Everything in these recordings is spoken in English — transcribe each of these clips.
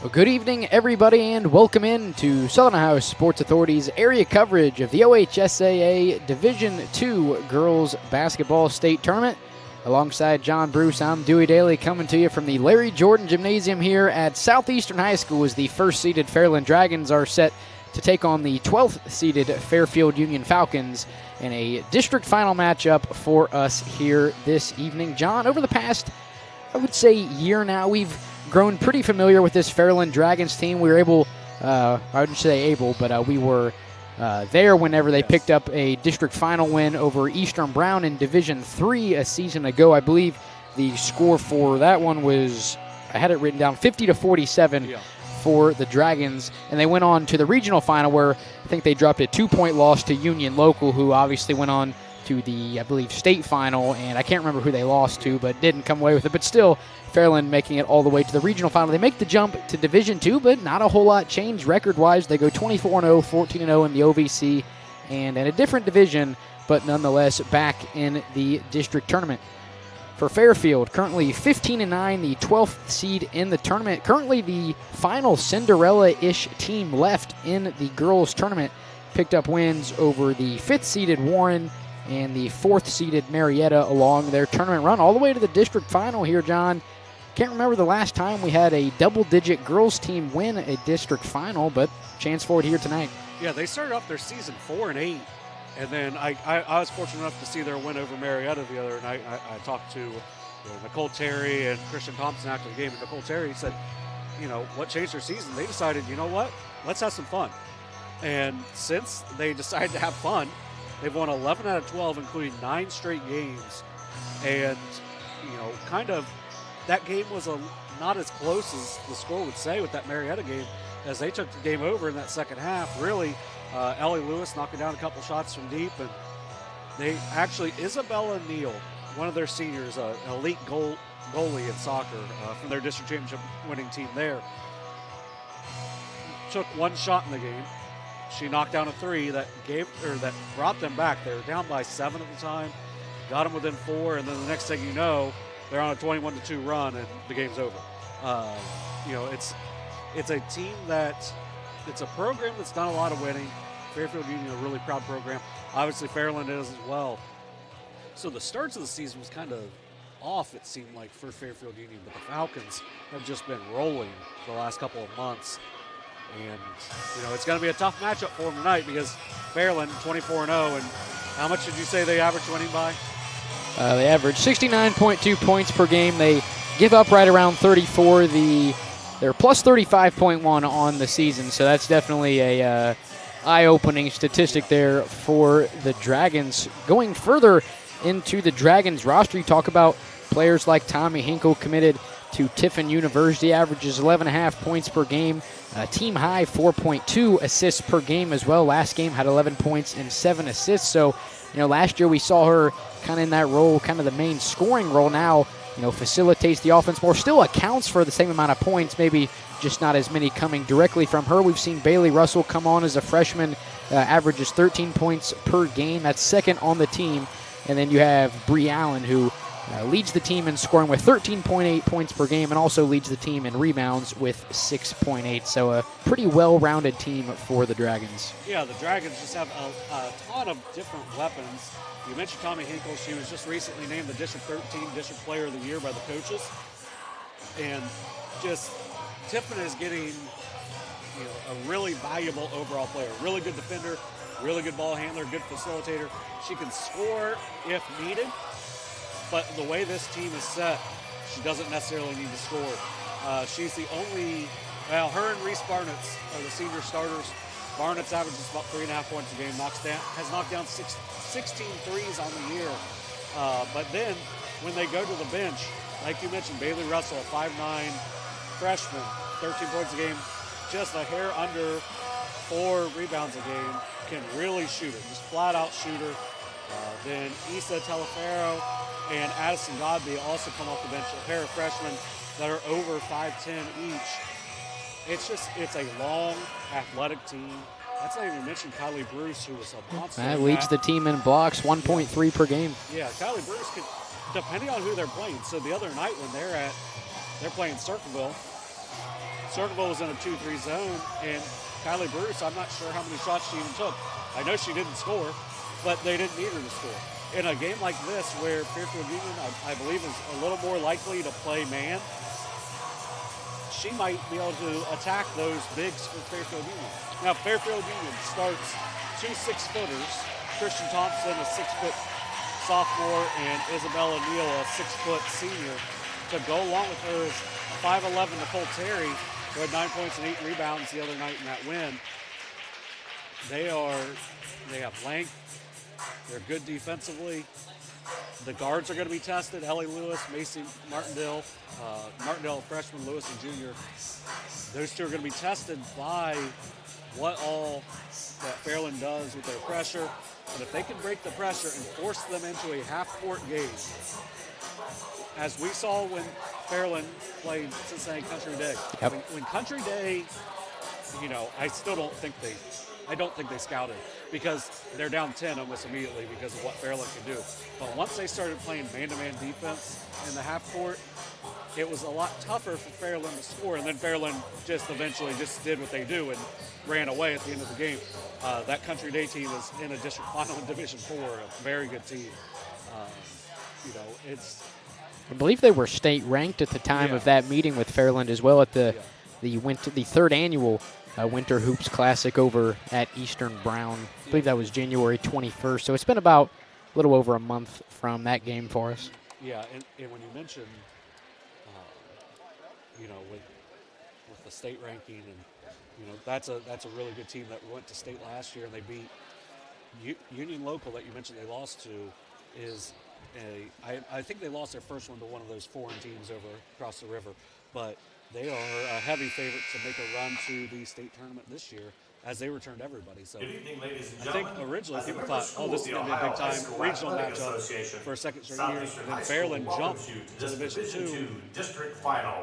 Well, good evening, everybody, and welcome in to Southern Ohio Sports Authority's area coverage of the OHSAA Division II Girls Basketball State Tournament. Alongside John Bruce, I'm Dewey Daly coming to you from the Larry Jordan Gymnasium here at Southeastern High School as the first-seeded Fairland Dragons are set to take on the 12th-seeded Fairfield Union Falcons in a district final matchup for us here this evening. John, over the past, I would say, year now, we've grown pretty familiar with this Fairland Dragons team. We were able, I wouldn't say able, but we were there whenever they picked up a district final win over Eastern Brown in Division III a season ago. I believe the score for that one was, I had it written down, 50-47 for the Dragons. And they went on to the regional final where I think they dropped a 2-point loss to Union Local, who obviously went on to the, I believe, state final, and I can't remember who they lost to, but didn't come away with it. But still, Fairland making it all the way to the regional final. They make the jump to Division II, but not a whole lot changed record-wise. They go 24-0, 14-0 in the OVC, and in a different division, but nonetheless back in the district tournament. For Fairfield, currently 15-9, the 12th seed in the tournament. Currently the final Cinderella-ish team left in the girls' tournament. Picked up wins over the 5th-seeded Warren and the 4th-seeded Marietta along their tournament run all the way to the district final here, John. Can't remember the last time we had a double-digit girls team win a district final, but chance for it here tonight. Yeah, they started off their season 4-8, and then I was fortunate enough to see their win over Marietta the other night. I talked to Nicole Terry and Christian Thompson after the game, and Nicole Terry said, what changed their season? They decided, you know what, let's have some fun. And since they decided to have fun, they've won 11 out of 12, including 9 straight games. And, kind of that game was not as close as the score would say with that Marietta game, as they took the game over in that second half. Really, Ellie Lewis knocking down a couple shots from deep. And they actually, Isabella Neal, one of their seniors, an elite goalie in soccer from their district championship winning team there, took one shot in the game. She knocked down a 3 that brought them back. They were down by 7 at the time, got them within 4, and then the next thing you know, they're on a 21-2 run, and the game's over. It's a team it's a program that's done a lot of winning. Fairfield Union, a really proud program. Obviously, Fairland is as well. So the starts of the season was kind of off, it seemed like, for Fairfield Union, but the Falcons have just been rolling for the last couple of months. And, it's going to be a tough matchup for them tonight because Fairland, 24-0, and how much did you say they average winning by? They average 69.2 points per game. They give up right around 34. They're plus 35.1 on the season, so that's definitely a eye-opening statistic there for the Dragons. Going further into the Dragons roster, you talk about players like Tommy Hinkle, committed to Tiffin University, averages 11.5 points per game. Team high 4.2 assists per game as well. Last game had 11 points and 7 assists. So, last year we saw her kind of in that role, kind of the main scoring role. Now, facilitates the offense more. Still accounts for the same amount of points, maybe just not as many coming directly from her. We've seen Bailey Russell come on as a freshman, averages 13 points per game. That's second on the team. And then you have Bree Allen, who leads the team in scoring with 13.8 points per game and also leads the team in rebounds with 6.8. So a pretty well-rounded team for the Dragons. Yeah, the Dragons just have a ton of different weapons. You mentioned Tommy Hinkle. She was just recently named the District 13 District Player of the Year by the coaches. And just Tiffin is getting a really valuable overall player. Really good defender, really good ball handler, good facilitator. She can score if needed. But the way this team is set, she doesn't necessarily need to score. She's the only, her and Reese Barnett's are the senior starters. Barnett's averages about 3.5 points a game, has knocked down 16 threes on the year. But then when they go to the bench, like you mentioned, Bailey Russell, a 5'9 freshman, 13 points a game, just a hair under 4 rebounds a game, can really shoot it, just flat out shooter. Then Issa Telefero and Addison Godby also come off the bench, a pair of freshmen that are over 5'10 each. It's a long, athletic team. That's not even mention Kylie Bruce, who was a monster. That leads the team in blocks, 1.3 per game. Yeah, Kylie Bruce could, depending on who they're playing. So the other night when they're playing Circleville, Circleville was in a 2-3 zone, and Kylie Bruce, I'm not sure how many shots she even took. I know she didn't score, but they didn't need her to score. In a game like this, where Fairfield Union, I believe, is a little more likely to play man, she might be able to attack those bigs for Fairfield Union. Now, Fairfield Union starts 2 6-footers, Christian Thompson, a 6-foot sophomore, and Isabella Neal, a 6-foot senior. To go along with her is 5'11" Nicole Terry, who had 9 points and 8 rebounds the other night in that win. They have length. They're good defensively. The guards are going to be tested. Ellie Lewis, Macy Martindale, Martindale freshman, Lewis and junior. Those two are going to be tested by what all that Fairland does with their pressure. And if they can break the pressure and force them into a half-court game, as we saw when Fairland played Cincinnati Country Day. Yep. When Country Day, I don't think they scouted, because they're down 10 almost immediately because of what Fairland can do. But once they started playing man-to-man defense in the half court, it was a lot tougher for Fairland to score, and then Fairland just eventually just did what they do and ran away at the end of the game. That Country Day team is in a district final in Division 4, a very good team. I believe they were state ranked at the time of that meeting with Fairland as well at the third annual Winter Hoops Classic over at Eastern Brown. I believe that was January 21st. So it's been about a little over a month from that game for us. Yeah, and when you mentioned, with the state ranking, and that's a really good team that went to state last year, and they beat Union Local that you mentioned they lost to. I think they lost their first one to one of those foreign teams over across the river, but they are a heavy favorite to make a run to the state tournament this year, as they returned everybody. So Good evening, ladies and I think gentlemen. originally As the people member thought, school this of is the going to be a big Ohio High time School regional Athletic matchup Association, for a second straight year. Southeastern And then High School Fairland jumped welcomes you to to this Division 2. district final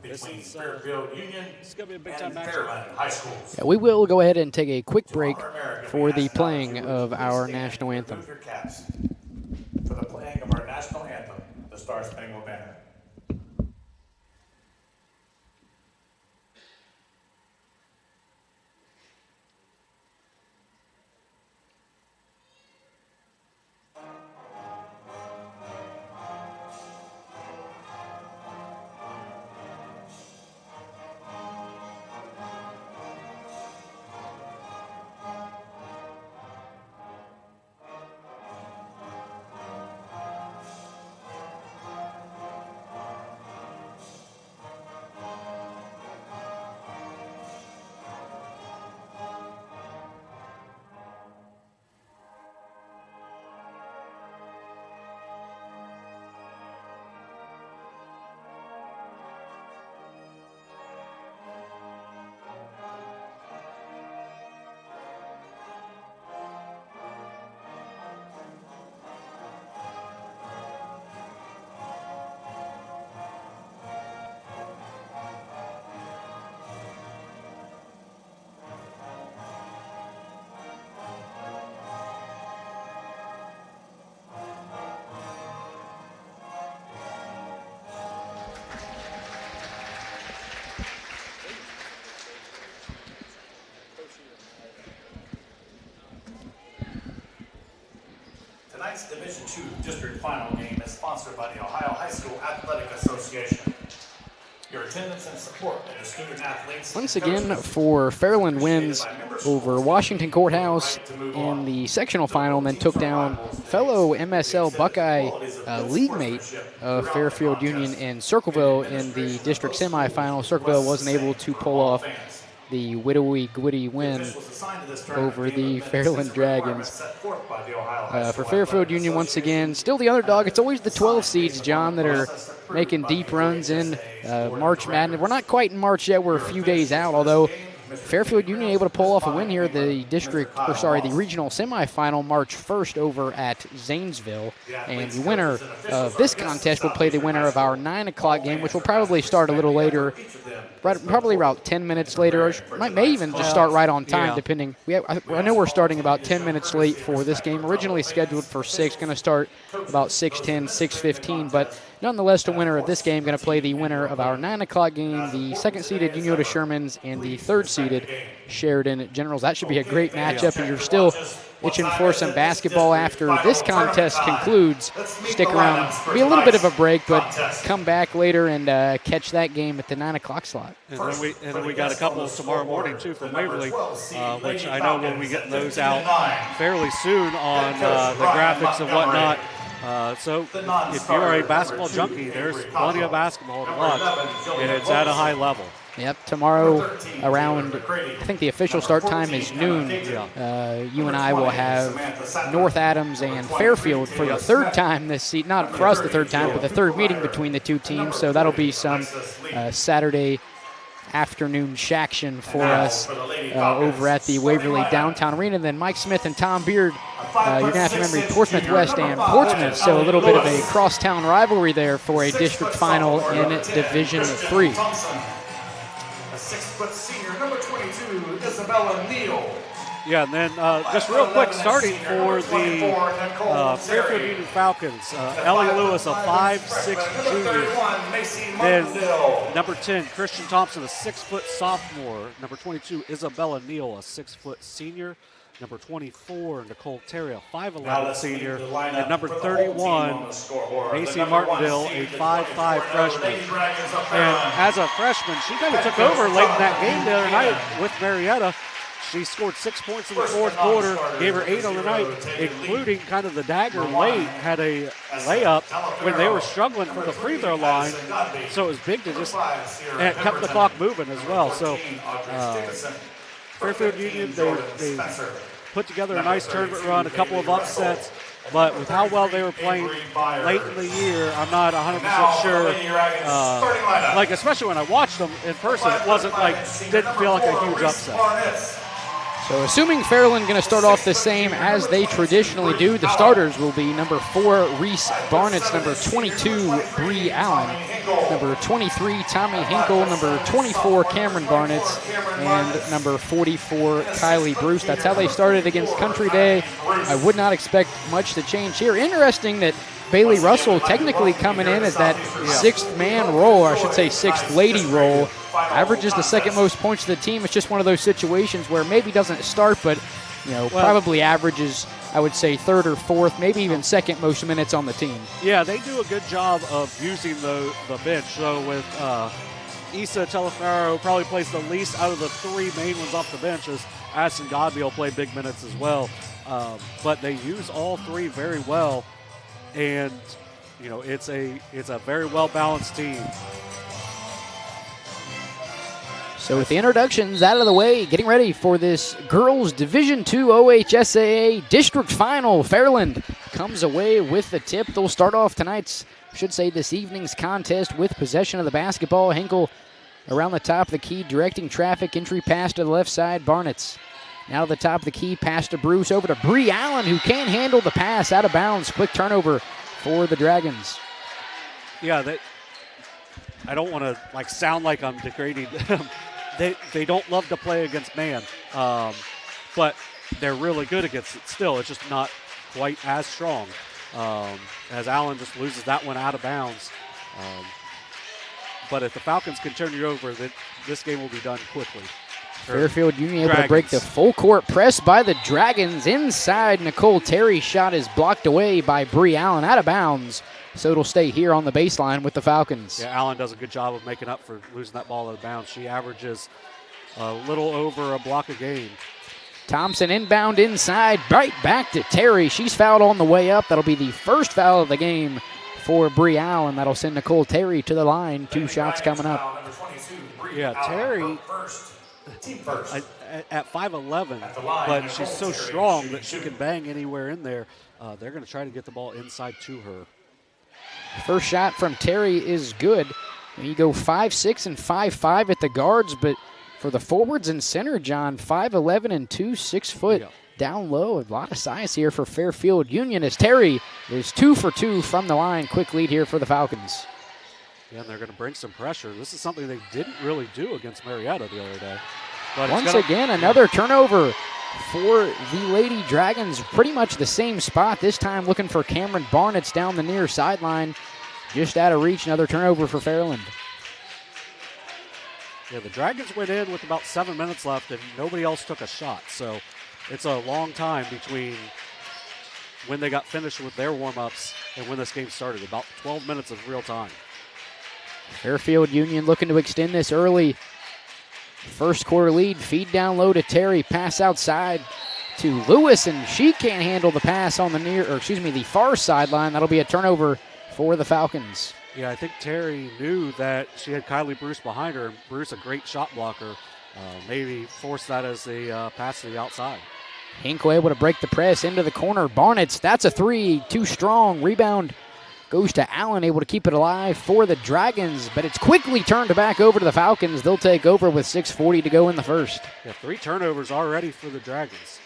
This between is, Fairfield Union It's going to be a big and time matchup. Fairland High Schools. Yeah, we will go ahead and take a quick To break honor America, for we the ask now playing that you of would our please stand national and anthem. remove your caps for the playing of our national anthem, the Star Spangled Banner. Tonight's Division II district final game is sponsored by the Ohio High School Athletic Association. Your attendance and support of the student athletes. Once again, for Fairland wins over Washington Courthouse in the sectional final, and then took down fellow MSL Buckeye league mate of Fairfield Union and Circleville in the district semifinal. Circleville wasn't able to pull off the widowy win over the Fairland Dragons. For Fairfield Union, once again, still the underdog. It's always the 12 seeds, John, that are making deep runs in March Madness. We're not quite in March yet. We're a few days out, although Fairfield Union able to pull off a win here. The the regional semifinal March 1st over at Zanesville. And the winner of this contest will play the winner of our 9 o'clock game, which will probably start a little later, probably about 10 minutes later. Or may even just start right on time, depending. I know we're starting about 10 minutes late for this game. Originally scheduled for 6, going to start about 6:10, 6:15, but nonetheless, the winner of this game going to play the winner of our 9 o'clock game, the second-seeded Uniola Shermans and the third-seeded Sheridan Generals. That should be a great matchup, and you're still itching for some basketball after this contest concludes. Stick around. Be a little bit of a break, but come back later and catch that game at the 9 o'clock slot. And then we got a couple tomorrow morning, too, from Waverly, which I know we'll be getting those out fairly soon on the graphics and whatnot. So if you're a basketball junkie, there's plenty of basketball to watch, and it's at a high level. Yep, tomorrow around, I think the official start time is noon. You and I will have North Adams and Fairfield for the third time this season. Not for us the third time, but the third meeting between the two teams. So that'll be some Saturday afternoon shaction for us over at the Waverly Downtown Arena. Then Mike Smith and Tom Beard, you're going to have to remember Portsmouth West and Portsmouth, so a little bit of a crosstown rivalry there for a district final in Division 3. A 6-foot senior, number 22, Isabella Neal. Yeah, and then just real quick, starting for the Fairfield Union Falcons, Ellie Lewis, a 5'6" junior. Then number 10, Christian Thompson, a 6-foot sophomore. Number 22, Isabella Neal, a 6-foot senior. Number 24, Nicole Terry, a 5'11" senior. And number 31, Macy Martindale, a 5'5" freshman. And as a freshman, she kind of took over late in that game the other night with Marietta. She scored 6 points in the fourth quarter, gave her 8 on the night, including kind of the dagger late, had a layup when they were struggling from the free throw line. So it was big to just, and it kept the clock moving as well. So Fairfield Union, they put together a nice tournament run, a couple of upsets, but with how well they were playing late in the year, I'm not 100% sure. Like, especially when I watched them in person, it wasn't like, didn't feel like a huge upset. So assuming Fairland going to start off the same as they traditionally do, the starters will be number 4, Reese Barnett's, number 22, Bree Allen, number 23, Tommy Hinkle, number 24, Cameron Barnett's, and number 44, Kylie Bruce. That's how they started against Country Day. I would not expect much to change here. Interesting that Bailey Russell technically coming in as that 6th man role, or I should say 6th lady role. Averages the second most points to the team. It's just one of those situations where maybe doesn't start, but probably averages, I would say, 3rd or 4th, maybe even 2nd most minutes on the team. Yeah, they do a good job of using the bench. So with Issa Telefaro probably plays the least out of the 3 main ones off the bench, as Addison Godby will play big minutes as well. But they use all 3 very well, and it's a very well balanced team. So with the introductions out of the way, getting ready for this girls Division II OHSAA District Final. Fairland comes away with the tip. They'll start off this evening's contest with possession of the basketball. Hinkle around the top of the key, directing traffic. Entry pass to the left side, Barnett's. Now to the top of the key, pass to Bruce, over to Bree Allen, who can't handle the pass, out of bounds. Quick turnover for the Dragons. Yeah, I don't want to sound like I'm degrading them. They don't love to play against man, but they're really good against it still. It's just not quite as strong, as Allen just loses that one out of bounds. But if the Falcons can turn you over, this game will be done quickly. Fairfield Union able to break the full court press by the Dragons. Inside, Nicole Terry's shot is blocked away by Bree Allen, out of bounds. So it'll stay here on the baseline with the Falcons. Yeah, Allen does a good job of making up for losing that ball out of bounds. She averages a little over a block a game. Thompson inbound inside, right back to Terry. She's fouled on the way up. That'll be the first foul of the game for Bree Allen. That'll send Nicole Terry to the line. 2 shots coming up. Yeah, Terry at 5'11", but she's so strong that she can bang anywhere in there. They're going to try to get the ball inside to her. First shot from Terry is good. You go 5'6" and 5'5" at the guards, but for the forwards and center, John, 5'11" and 2 6-foot down low. A lot of size here for Fairfield Union as Terry is 2 for 2 from the line. Quick lead here for the Falcons. Yeah, and they're going to bring some pressure. This is something they didn't really do against Marietta the other day. But once again, another turnover for the Lady Dragons. Pretty much the same spot. This time looking for Cameron Barnett's down the near sideline. just out of reach. Another turnover for Fairland. Yeah, the Dragons went in with about 7 minutes left, and nobody else took a shot. So it's a long time between when they got finished with their warm-ups and when this game started. About 12 minutes of real time. Fairfield Union looking to extend this early. First quarter lead, feed down low to Terry, pass outside to Lewis, and she can't handle the pass on the far sideline. That'll be a turnover for the Falcons. Yeah, I think Terry knew that she had Kylie Bruce behind her, and Bruce, a great shot blocker, maybe forced that as a pass to the outside. Hinkle able to break the press into the corner. Barnett's, that's a three, too strong. Rebound goes to Allen, able to keep it alive for the Dragons, but it's quickly turned back over to the Falcons. They'll take over with 6:40 to go in the first. Yeah, 3 turnovers already for the Dragons.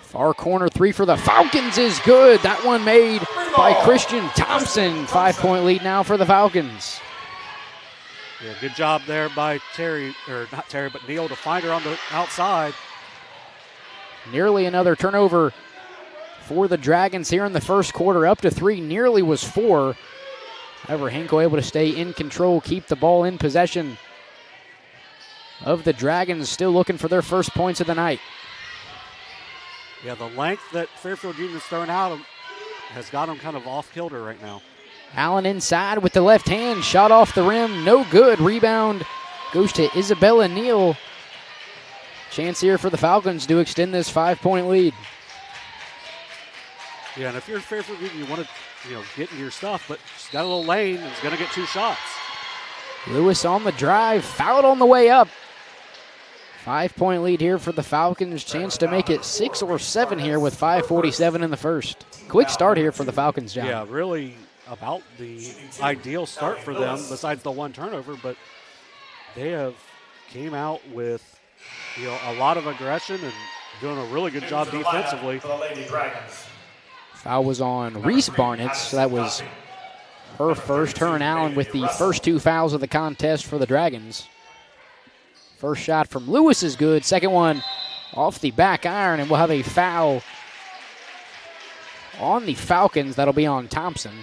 Far corner three for the Falcons is good. That one made by Christian Thompson. 5-point lead now for the Falcons. Yeah, good job there by Terry, or not Terry, but Neal to find her on the outside. Nearly another turnover for the Dragons here in the first quarter. Up to 3, nearly was 4. However, Hinkle able to stay in control, keep the ball in possession of the Dragons, still looking for their first points of the night. Yeah, the length that Fairfield Union's thrown out has got them kind of off kilter right now. Allen inside with the left hand, shot off the rim, no good. Rebound goes to Isabella Neal. Chance here for the Falcons to extend this 5-point lead. Yeah, and if you're Fairfield Union, you want to, get in your stuff, but she's got a little lane and is going to get 2 shots. Lewis on the drive, fouled on the way up. 5-point lead here for the Falcons. Chance to make it 6 or 7 here with 5:47 in the first. Quick start here for the Falcons, John. Yeah, really about the ideal start for them besides the 1 turnover, but they have came out with a lot of aggression and doing a really good job defensively. Foul was on Reese Barnett, so that was her first. Her and Allen with the first 2 fouls of the contest for the Dragons. First shot from Lewis is good. Second one off the back iron, and we'll have a foul on the Falcons. That'll be on Thompson.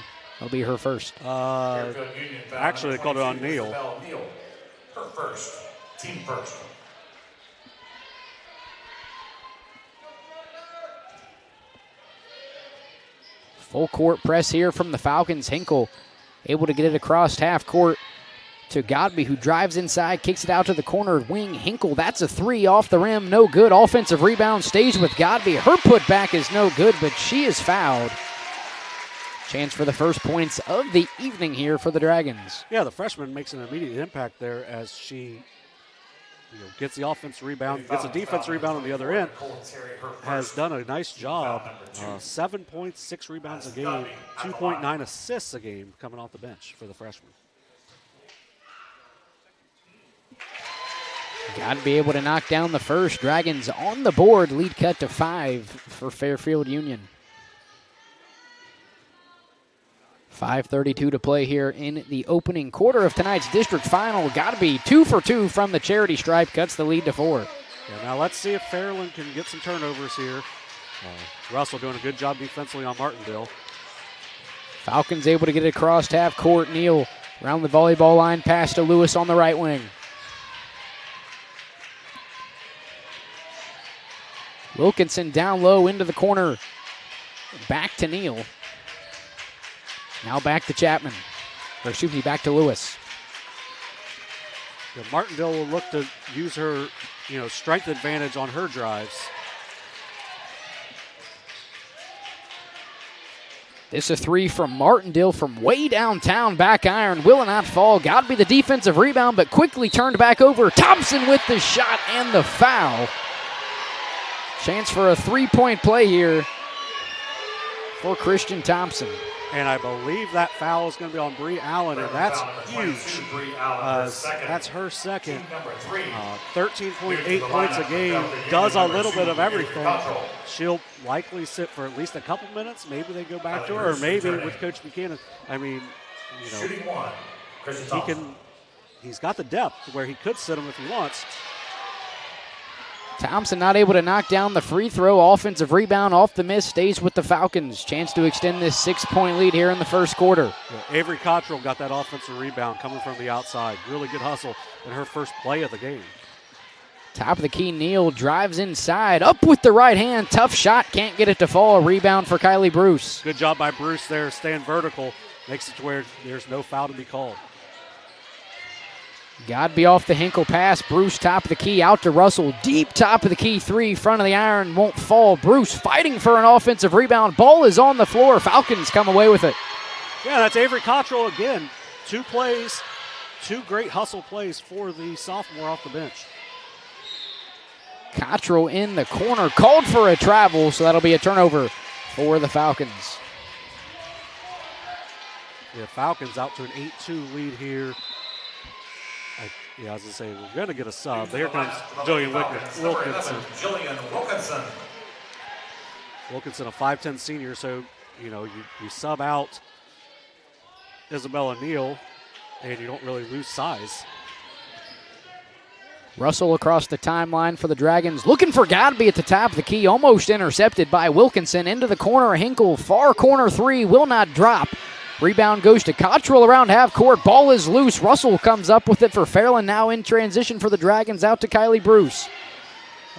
That'll be her first. Actually, they called it on Neal. Her first. Team first. Full court press here from the Falcons. Hinkle able to get it across half court to Godby, who drives inside, kicks it out to the corner wing. Hinkle, that's a 3 off the rim, no good. Offensive rebound stays with Godby. Her putback is no good, but she is fouled. Chance for the first points of the evening here for the Dragons. Yeah, the freshman makes an immediate impact there as she gets the offense rebound, gets a defense rebound on the other end. Has done a nice job. 7 points, 6 rebounds a game, 2.9 assists a game coming off the bench for the freshman. Got to be able to knock down the first. Dragons on the board. Lead cut to 5 for Fairfield Union. 5:32 to play here in the opening quarter of tonight's district final. Got to be 2 for 2 from the charity stripe. Cuts the lead to 4. Yeah, now let's see if Fairland can get some turnovers here. Russell doing a good job defensively on Martindale. Falcons able to get it across half court. Neal around the volleyball line. Pass to Lewis on the right wing. Wilkinson down low into the corner. Back to Neal. Now back to Chapman. Or excuse me, back to Lewis. Yeah, Martindale will look to use her, strength advantage on her drives. This is a 3 from Martindale from way downtown. Back iron will not fall. Got to be the defensive rebound, but quickly turned back over. Thompson with the shot and the foul. Chance for a 3-point play here for Christian Thompson. And I believe that foul is going to be on Bree Allen, and that's huge. That's her second. 13.8 points a game, does a little bit of everything. She'll likely sit for at least a couple minutes. Maybe they go back to her, or maybe with Coach Buchanan. I mean, he's got the depth where he could sit him if he wants. Thompson not able to knock down the free throw. Offensive rebound off the miss, stays with the Falcons. Chance to extend this 6-point lead here in the first quarter. Yeah, Avery Cottrell got that offensive rebound coming from the outside. Really good hustle in her first play of the game. Top of the key, Neal drives inside. Up with the right hand. Tough shot. Can't get it to fall. A rebound for Kylie Bruce. Good job by Bruce there, staying vertical. Makes it to where there's no foul to be called. Godby off the Hinkle pass. Bruce top of the key, out to Russell. Deep top of the key, three, front of the iron, won't fall. Bruce fighting for an offensive rebound. Ball is on the floor. Falcons come away with it. Yeah, that's Avery Cottrell again. 2 plays, 2 great hustle plays for the sophomore off the bench. Cottrell in the corner, called for a travel, so that'll be a turnover for the Falcons. Yeah, Falcons out to an 8-2 lead here. I was going to say, we're going to get a sub. Here comes Jillian Wilkinson. Jillian Wilkinson. Wilkinson, a 5'10 senior, so, you sub out Isabella Neal, and you don't really lose size. Russell across the timeline for the Dragons. Looking for Godby at the top of the key. Almost intercepted by Wilkinson. Into the corner. Hinkle, far corner three. Will not drop. Rebound goes to Cottrell around half court. Ball is loose. Russell comes up with it for Fairland. Now in transition for the Dragons. Out to Kylie Bruce.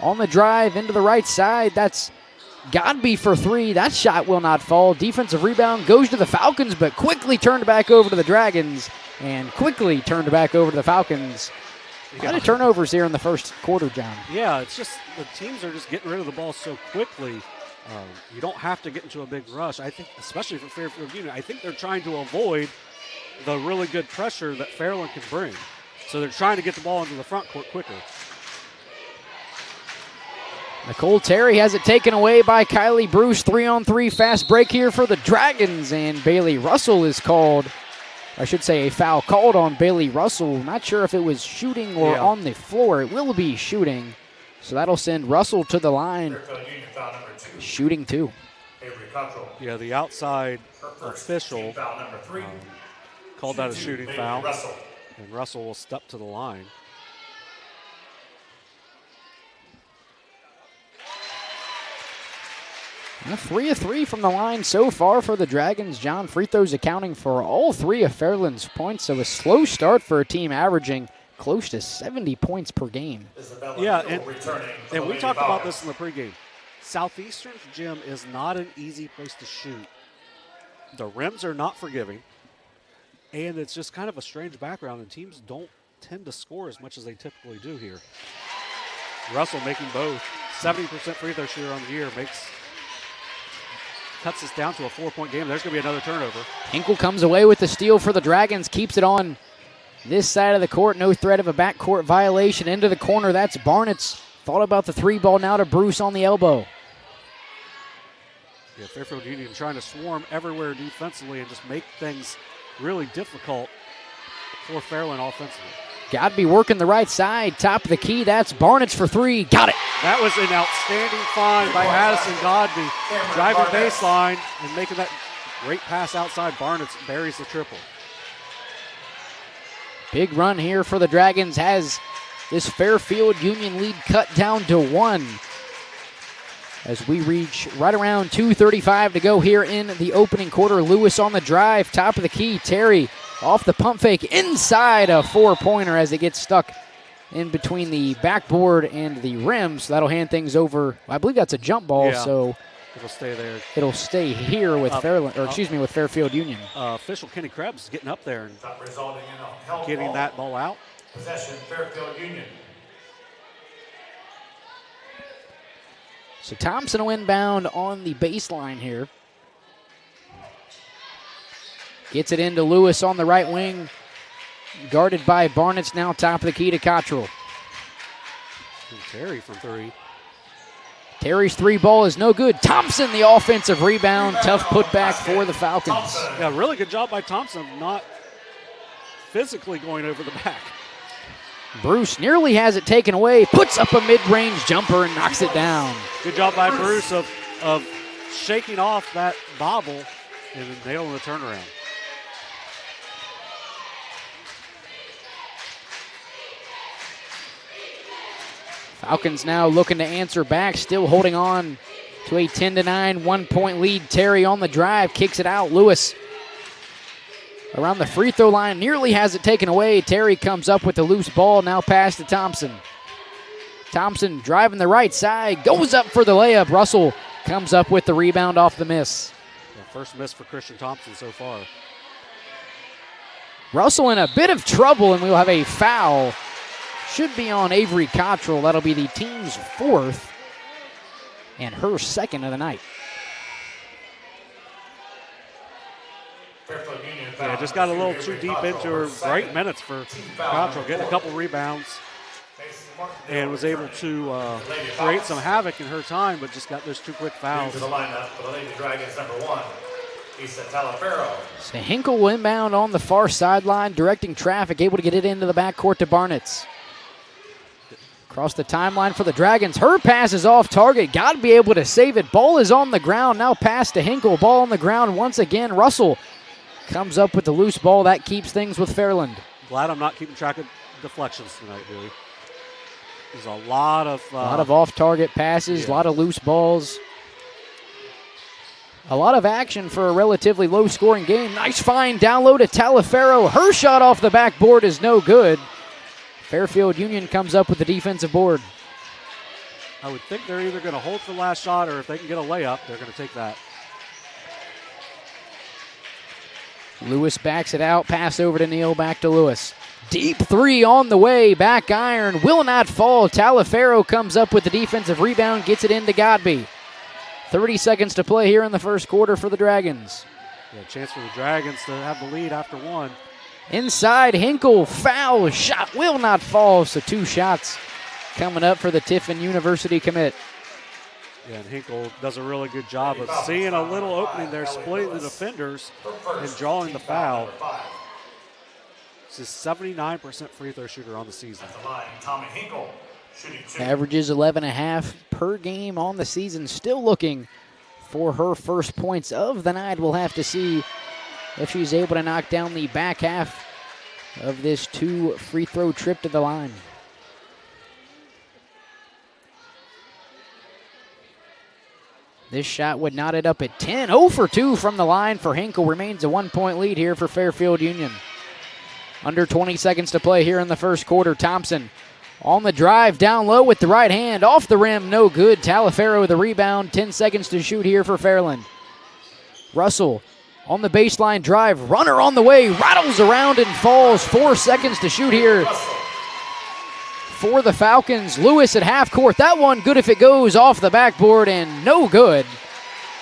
On the drive into the right side. That's Godby for three. That shot will not fall. Defensive rebound goes to the Falcons, but quickly turned back over to the Dragons. And quickly turned back over to the Falcons. A lot of turnovers here in the first quarter, John. Yeah, it's just the teams are just getting rid of the ball so quickly. You don't have to get into a big rush. I think, especially for Fairfield Union, I think they're trying to avoid the really good pressure that Fairland can bring. So they're trying to get the ball into the front court quicker. Nicole Terry has it taken away by Kylie Bruce. 3-on-3 fast break here for the Dragons, and Bailey Russell is called. I should say a foul called on Bailey Russell. Not sure if it was shooting or on the floor. It will be shooting. So that'll send Russell to the line. Shooting 2. Yeah, the outside official called that a shooting foul. And Russell will step to the line. Now 3 of 3 from the line so far for the Dragons. John, free throws accounting for all 3 of Fairland's points. So a slow start for a team averaging close to 70 points per game. Yeah, and we talked about this in the pregame. Southeastern's gym is not an easy place to shoot. The rims are not forgiving, and it's just kind of a strange background, and teams don't tend to score as much as they typically do here. Russell making both. 70% free throw shooter on the year cuts this down to a 4-point game. There's going to be another turnover. Hinkle comes away with the steal for the Dragons, keeps it on this side of the court. No threat of a backcourt violation. Into the corner, that's Barnett's. Thought about the 3 ball, now to Bruce on the elbow. Yeah, Fairfield Union trying to swarm everywhere defensively and just make things really difficult for Fairland offensively. Godby working the right side, top of the key. That's Barnett's for 3. Got it. That was an outstanding find by Addison Godby. Driving baseline and making that great pass outside. Barnett buries the triple. Big run here for the Dragons. Has this Fairfield Union lead cut down to 1. As we reach right around 2:35 to go here in the opening quarter. Lewis on the drive, top of the key. Terry off the pump fake, inside a 4-pointer as it gets stuck in between the backboard and the rim. So that'll hand things over. I believe that's a jump ball, so it'll stay there. It'll stay here with with Fairfield Union. Official Kenny Krebs is getting up there and getting that ball out. Possession, Fairfield Union. So Thompson will inbound on the baseline here. Gets it into Lewis on the right wing. Guarded by Barnett's, now top of the key to Cottrell. And Terry from 3. Terry's 3 ball is no good. Thompson, the offensive rebound. Tough putback for the Falcons. Yeah, really good job by Thompson, not physically going over the back. Bruce nearly has it taken away. Puts up a mid-range jumper and knocks it down. Good job by Bruce of shaking off that bobble and nailing the turnaround. Falcons now looking to answer back, still holding on to a 10-9 1-point lead. Terry on the drive, kicks it out. Lewis around the free throw line, nearly has it taken away. Terry comes up with the loose ball, now pass to Thompson. Thompson driving the right side, goes up for the layup. Russell comes up with the rebound off the miss. Yeah, first miss for Christian Thompson so far. Russell in a bit of trouble, and we'll have a foul. Should be on Avery Cottrell. That'll be the team's 4th and her 2nd of the night. Yeah, just got a little too deep into her great minutes for Cottrell, getting a couple rebounds, and was able to create some havoc in her time, but just got those 2 quick fouls. To the lineup for the Lady Dragons, number 1, Issa Talafero. So Hinkle will inbound on the far sideline, directing traffic, able to get it into the backcourt to Barnitz. Across the timeline for the Dragons. Her pass is off target. Got to be able to save it. Ball is on the ground. Now pass to Hinkle. Ball on the ground once again. Russell comes up with the loose ball. That keeps things with Fairland. Glad I'm not keeping track of deflections tonight, Billy. There's a lot of off-target passes, a lot of loose balls. A lot of action for a relatively low-scoring game. Nice find down low to Talafero. Her shot off the backboard is no good. Fairfield Union comes up with the defensive board. I would think they're either going to hold for the last shot, or if they can get a layup, they're going to take that. Lewis backs it out. Pass over to Neal. Back to Lewis. Deep 3 on the way. Back iron. Will not fall. Talafero comes up with the defensive rebound. Gets it into Godby. 30 seconds to play here in the first quarter for the Dragons. Yeah, chance for the Dragons to have the lead after 1. Inside, Hinkle, foul, shot will not fall. So 2 shots coming up for the Tiffin University commit. Yeah, and Hinkle does a really good job of seeing a little opening there, splitting the defenders and drawing the foul. This is 79% free throw shooter on the season. Tommy Hinkle, shooting 2. Averages 11.5 per game on the season. Still looking for her first points of the night. We'll have to see if she's able to knock down the back half of this 2 free throw trip to the line. This shot would knot it up at 10. 0 for 2 from the line for Hinkle. Remains a 1-point lead here for Fairfield Union. Under 20 seconds to play here in the first quarter. Thompson on the drive, down low with the right hand. Off the rim, no good. Talafero with the rebound. 10 seconds to shoot here for Fairland. Russell on the baseline drive. Runner on the way. Rattles around and falls. 4 seconds to shoot here for the Falcons. Lewis at half court. That one good if it goes off the backboard, and no good.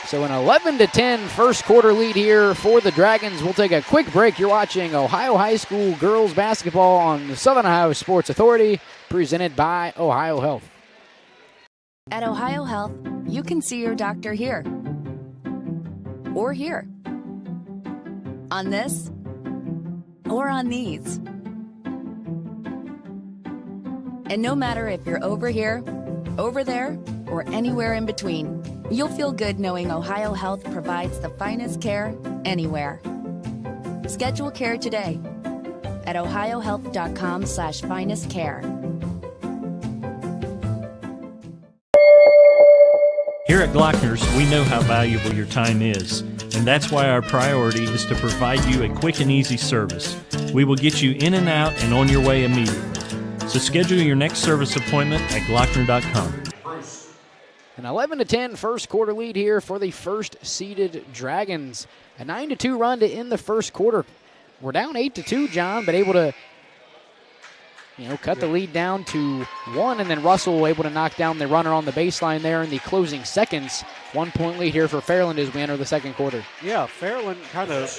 So an 11-10 first quarter lead here for the Dragons. We'll take a quick break. You're watching Ohio High School girls basketball on the Southern Ohio Sports Authority, presented by OhioHealth. At OhioHealth, you can see your doctor here or here, on this or on these. And no matter if you're over here, over there, or anywhere in between, you'll feel good knowing OhioHealth provides the finest care anywhere. Schedule care today at ohiohealth.com/finestcare. Here at Glockner's, we know how valuable your time is, and that's why our priority is to provide you a quick and easy service. We will get you in and out and on your way immediately. So schedule your next service appointment at Glockner.com. An 11-10 first quarter lead here for the first-seeded Dragons. A 9-2 run to end the first quarter. We're down 8-2, John, but able to cut the lead down to 1, and then Russell able to knock down the runner on the baseline there in the closing seconds. 1-point lead here for Fairland as we enter the second quarter. Yeah, Fairland kind of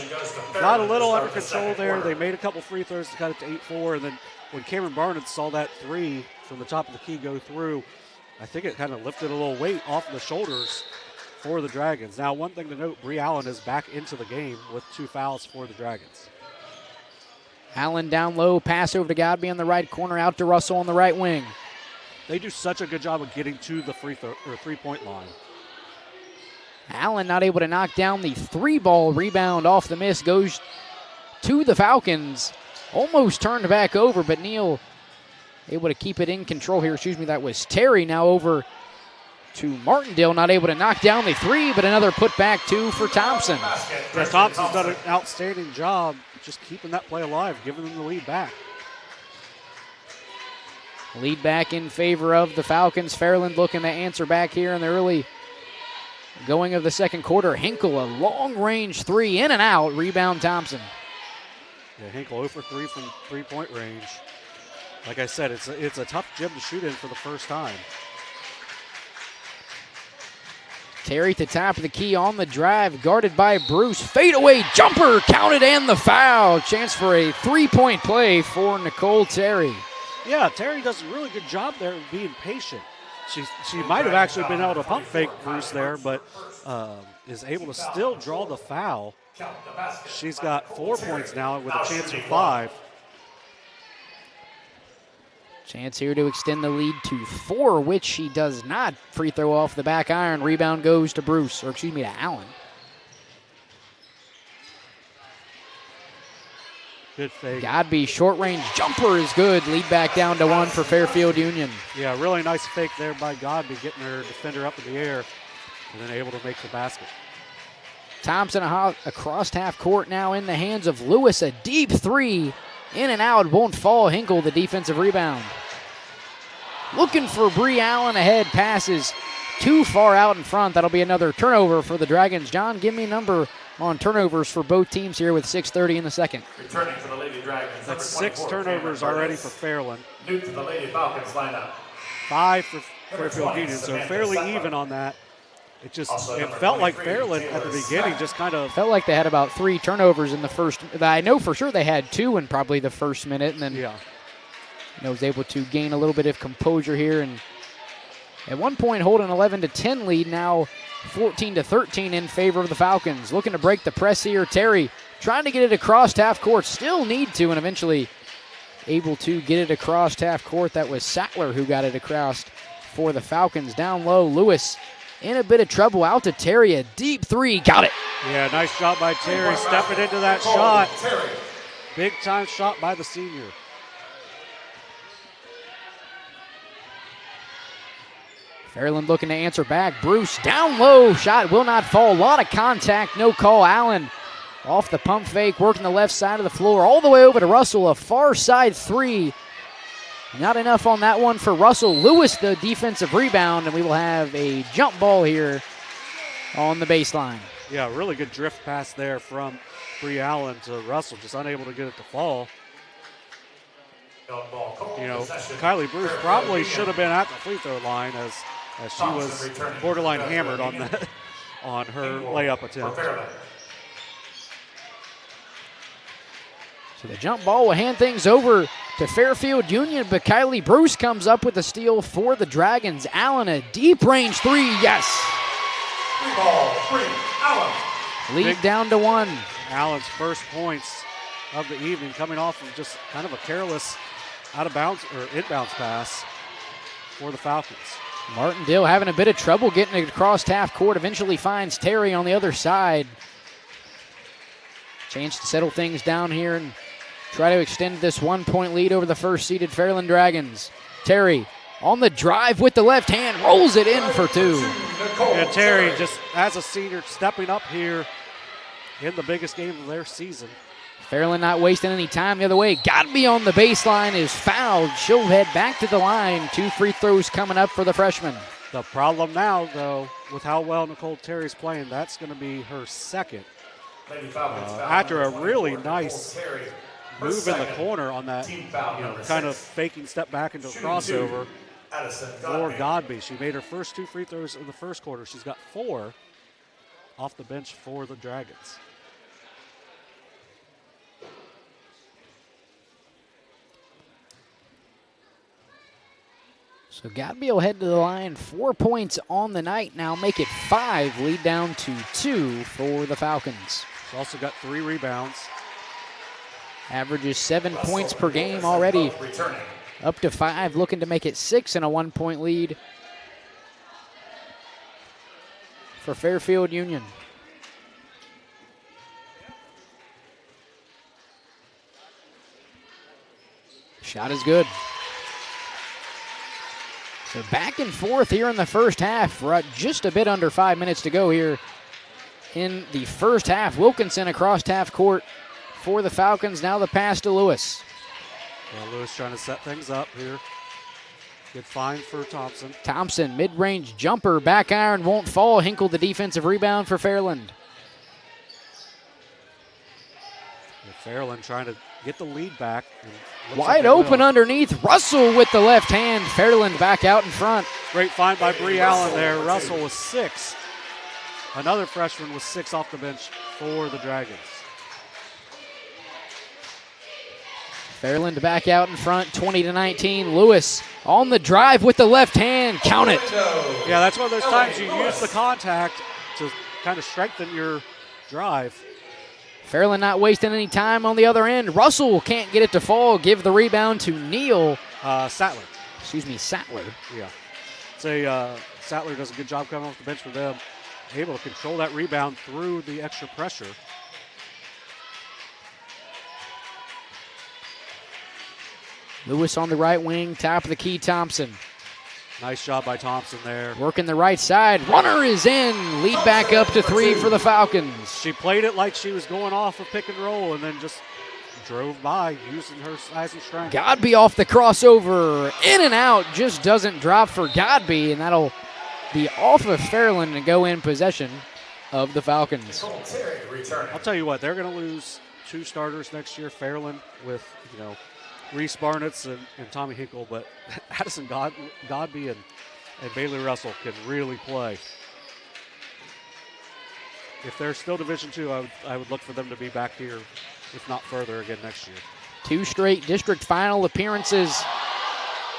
got a little under control there. They made a couple free throws to cut it to 8-4, and then when Cameron Barnett saw that 3 from the top of the key go through, I think it kind of lifted a little weight off the shoulders for the Dragons. Now, one thing to note, Bree Allen is back into the game with 2 fouls for the Dragons. Allen down low, pass over to Godby on the right corner, out to Russell on the right wing. They do such a good job of getting to the three-point line. Allen not able to knock down the 3-ball rebound off the miss, goes to the Falcons. Almost turned back over, but Neal able to keep it in control here. That was Terry. Now over to Martindale, not able to knock down the three, but another putback two for Thompson. Yeah, Thompson's done an outstanding job just keeping that play alive, giving them the lead back. Lead back in favor of the Falcons. Fairland looking to answer back here in the early going of the second quarter. Hinkle, a long-range three, in and out. Rebound Thompson. Yeah, Hinkle 0 for 3 from three-point range. Like I said, it's a tough gym to shoot in for the first time. Terry at the top of the key on the drive, guarded by Bruce. Fadeaway jumper, counted, and the foul. Chance for a three-point play for Nicole Terry. Yeah, Terry does a really good job there of being patient. She might have actually been able to pump fake Bruce there, but is able to still draw the foul. She's got 4 points now with a chance for 5. Chance here to extend the lead to 4, which she does not. Free throw off the back iron. Rebound goes to Bruce, or excuse me, to Allen. Good fake. Godby, short range jumper is good. Lead back down to 1 for Fairfield Union. Yeah, really nice fake there by Godby, getting her defender up in the air and then able to make the basket. Thompson across half court now in the hands of Lewis. A deep three. In and out, won't fall. Hinkle, the defensive rebound. Looking for Bree Allen ahead. Passes too far out in front. That'll be another turnover for the Dragons. John, give me a number on turnovers for both teams here with 6:30 in the second. Returning for the Lady Dragons. That's 6 turnovers already for Fairland. New to the Lady Falcons lineup. 5 for Fairfield Union, so fairly even on that. It felt like Fairland at the beginning just kind of felt like they had about 3 turnovers in the first. I know for sure they had 2 in probably the first minute, and then was able to gain a little bit of composure here, and at one point hold an 11-10 lead. Now 14-13 in favor of the Falcons. Looking to break the press here. Terry trying to get it across half court. Still need to, and eventually able to get it across half court. That was Sattler who got it across for the Falcons. Down low, Lewis in a bit of trouble. Out to Terry, a deep three. Got it. Yeah, nice shot by Terry, stepping into that shot. Big time shot by the senior. Fairland looking to answer back. Bruce down low. Shot will not fall. A lot of contact. No call. Allen off the pump fake, working the left side of the floor. All the way over to Russell. A far side three. Not enough on that one for Russell. Lewis, the defensive rebound, and we will have a jump ball here on the baseline. Yeah, really good drift pass there from Bree Allen to Russell, just unable to get it to fall. Kylie Bruce probably should have been at the free throw line as she was borderline hammered on that on her layup attempt. So the jump ball will hand things over to Fairfield Union, but Kylie Bruce comes up with the steal for the Dragons. Allen, a deep range three, yes. Allen. Lead down to 1. Allen's first points of the evening, coming off of just kind of a careless out of bounds or inbounds pass for the Falcons. Martindale having a bit of trouble getting it across half court. Eventually finds Terry on the other side. Chance to settle things down here and try to extend this 1-point lead over the first-seeded Fairland Dragons. Terry on the drive with the left hand, rolls it in for 2. Yeah, Terry just as a senior stepping up here in the biggest game of their season. Fairland not wasting any time the other way. Godby on the baseline is fouled. She'll head back to the line. 2 free throws coming up for the freshman. The problem now, though, with how well Nicole Terry's playing, that's going to be her second. After a really nice move in the corner on that, kind of faking step back into a crossover for Godby. She made her first 2 free throws in the first quarter. She's got 4 off the bench for the Dragons. So Godby will head to the line. 4 points on the night now, make it 5. Lead down to 2 for the Falcons. She's also got 3 rebounds. Averages 7 points per game already. Up to 5, looking to make it 6 in a 1-point lead for Fairfield Union. Shot is good. So back and forth here in the first half. We're at just a bit under 5 minutes to go here in the first half. Wilkinson across half court for the Falcons. Now the pass to Lewis. Yeah, Lewis trying to set things up here. Good find for Thompson. Thompson, mid-range jumper, back iron, won't fall. Hinkle the defensive rebound for Fairland. Yeah, Fairland trying to get the lead back. Wide open underneath. Russell with the left hand. Fairland back out in front. Great find by Bree Allen there. Russell was 6. Another freshman was 6 off the bench for the Dragons. Fairland back out in front, 20-19. Lewis on the drive with the left hand. Count it. Yeah, that's one of those times you use the contact to kind of strengthen your drive. Fairland not wasting any time on the other end. Russell can't get it to fall. Give the rebound to Neal. Sattler. Excuse me, Sattler. Yeah. Sattler does a good job coming off the bench for them. Able to control that rebound through the extra pressure. Lewis on the right wing, top of the key, Thompson. Nice job by Thompson there. Working the right side. Runner is in. Lead back up to 3 for the Falcons. She played it like she was going off of pick and roll and then just drove by using her size and strength. Godby off the crossover. In and out. Just doesn't drop for Godby, and that'll be off of Fairland and go in possession of the Falcons. I'll tell you what, they're going to lose 2 starters next year. Fairland with, Reese Barnetts and Tommy Hinkle, but Addison Godby and Bailey Russell can really play. If they're still Division II, I would look for them to be back here, if not further, again next year. 2 straight district final appearances.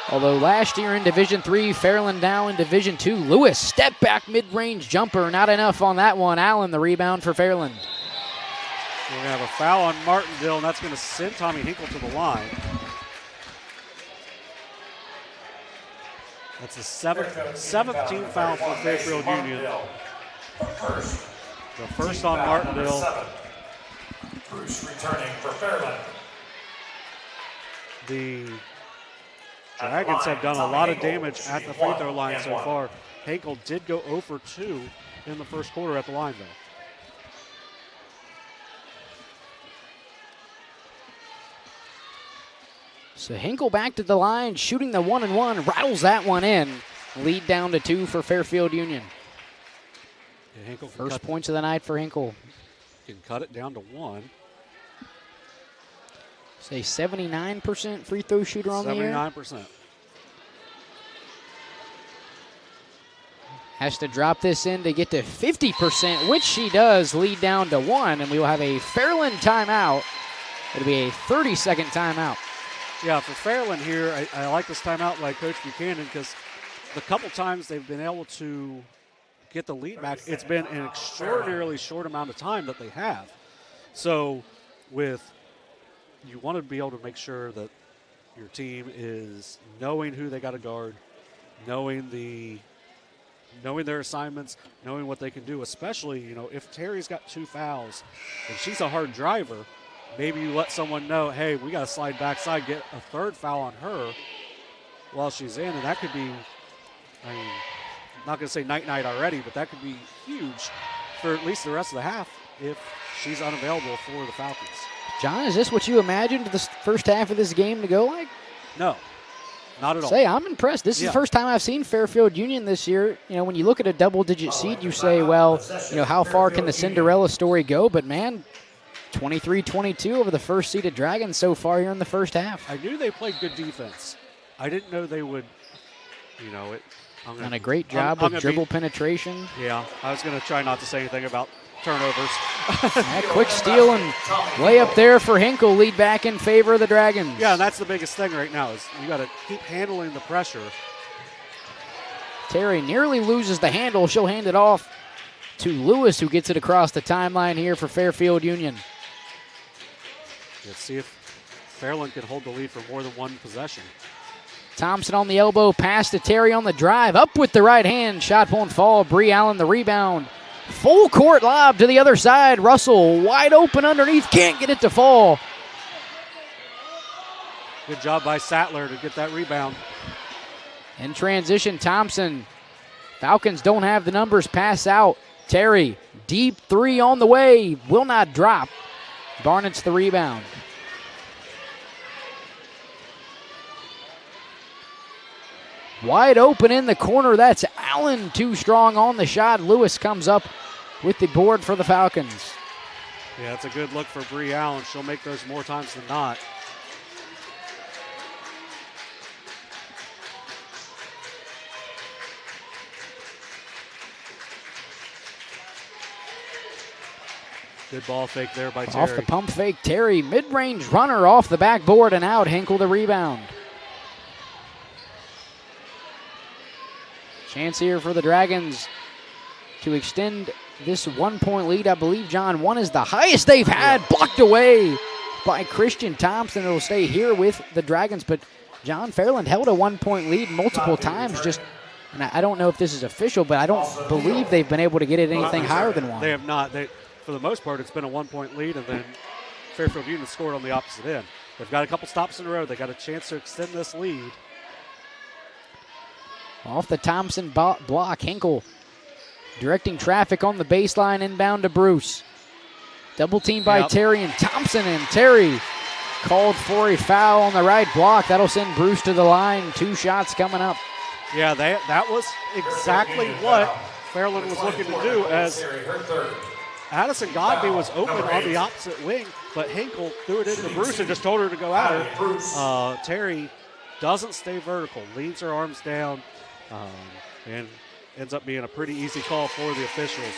Although last year in Division III, Fairland now in Division II. Lewis, step back mid-range jumper, not enough on that one. Allen, the rebound for Fairland. We're going to have a foul on Martindale, and that's going to send Tommy Hinkle to the line. That's the 17th foul for Fairfield Union. The first on Martindale. Bruce returning for Fairland. The Dragons have done a lot of damage at the free throw line so far. Hinkle did go 0 for 2 in the first quarter at the line, though. So Hinkle back to the line, shooting the 1-and-1, rattles that one in. Lead down to 2 for Fairfield Union. Yeah, Hinkle first points of the night for Hinkle. Can cut it down to 1. Say 79% free throw shooter on the year. 79%. Has to drop this in to get to 50%, which she does. Lead down to 1, and we will have a Fairland timeout. It'll be a 30-second timeout. Yeah, for Fairland here, I like this timeout by Coach Buchanan because the couple times they've been able to get the lead back, it's been an extraordinarily short amount of time that they have. So you want to be able to make sure that your team is knowing who they got to guard, knowing their assignments, knowing what they can do, especially, if Terry's got 2 fouls and she's a hard driver, maybe you let someone know, hey, we got to slide backside, get a 3rd foul on her while she's in, and that could be, I'm not going to say night-night already, but that could be huge for at least the rest of the half if she's unavailable for the Falcons. John, is this what you imagined the first half of this game to go like? No, not at all. Say, I'm impressed. This is the first time I've seen Fairfield Union this year. When you look at a double-digit seed, you say, well, how far can the Cinderella story go? But, man, 23-22 over the first seeded Dragons so far here in the first half. I knew they played good defense. I didn't know they would, done a great job with dribble penetration. Yeah, I was going to try not to say anything about turnovers. That quick steal and layup there for Hinkle. Lead back in favor of the Dragons. Yeah, and that's the biggest thing right now is you got to keep handling the pressure. Terry nearly loses the handle. She'll hand it off to Lewis, who gets it across the timeline here for Fairfield Union. Let's see if Fairland can hold the lead for more than 1 possession. Thompson on the elbow, pass to Terry on the drive. Up with the right hand. Shot won't fall. Bree Allen the rebound. Full court lob to the other side. Russell wide open underneath. Can't get it to fall. Good job by Sattler to get that rebound. In transition, Thompson. Falcons don't have the numbers. Pass out. Terry, deep three on the way. Will not drop. Barnett's the rebound. Wide open in the corner. That's Allen, too strong on the shot. Lewis comes up with the board for the Falcons. Yeah, it's a good look for Bree Allen. She'll make those more times than not. Good ball fake there by Terry. Off the pump fake, Terry. Mid-range runner off the backboard and out. Hinkle the rebound. Chance here for the Dragons to extend this 1-point lead. I believe, John, one is the highest they've had. Blocked away by Christian Thompson. It'll stay here with the Dragons. But, John, Fairland held a 1-point lead multiple times. And I don't know if this is official, but I don't believe they've been able to get it anything higher than one. They have not. For the most part, it's been a 1-point lead, and then Fairfield Union scored on the opposite end. They've got a couple stops in a row. They got a chance to extend this lead. Off the Thompson block, Hinkle directing traffic on the baseline, inbound to Bruce. Double team by Terry and Thompson, and Terry called for a foul on the right block. That'll send Bruce to the line. 2 shots coming up. Yeah, that was exactly what Fairland was looking to do, as Addison Godby was open on the opposite wing, but Hinkle threw it into Bruce and just told her to go at her. Terry doesn't stay vertical, leaves her arms down, and ends up being a pretty easy call for the officials.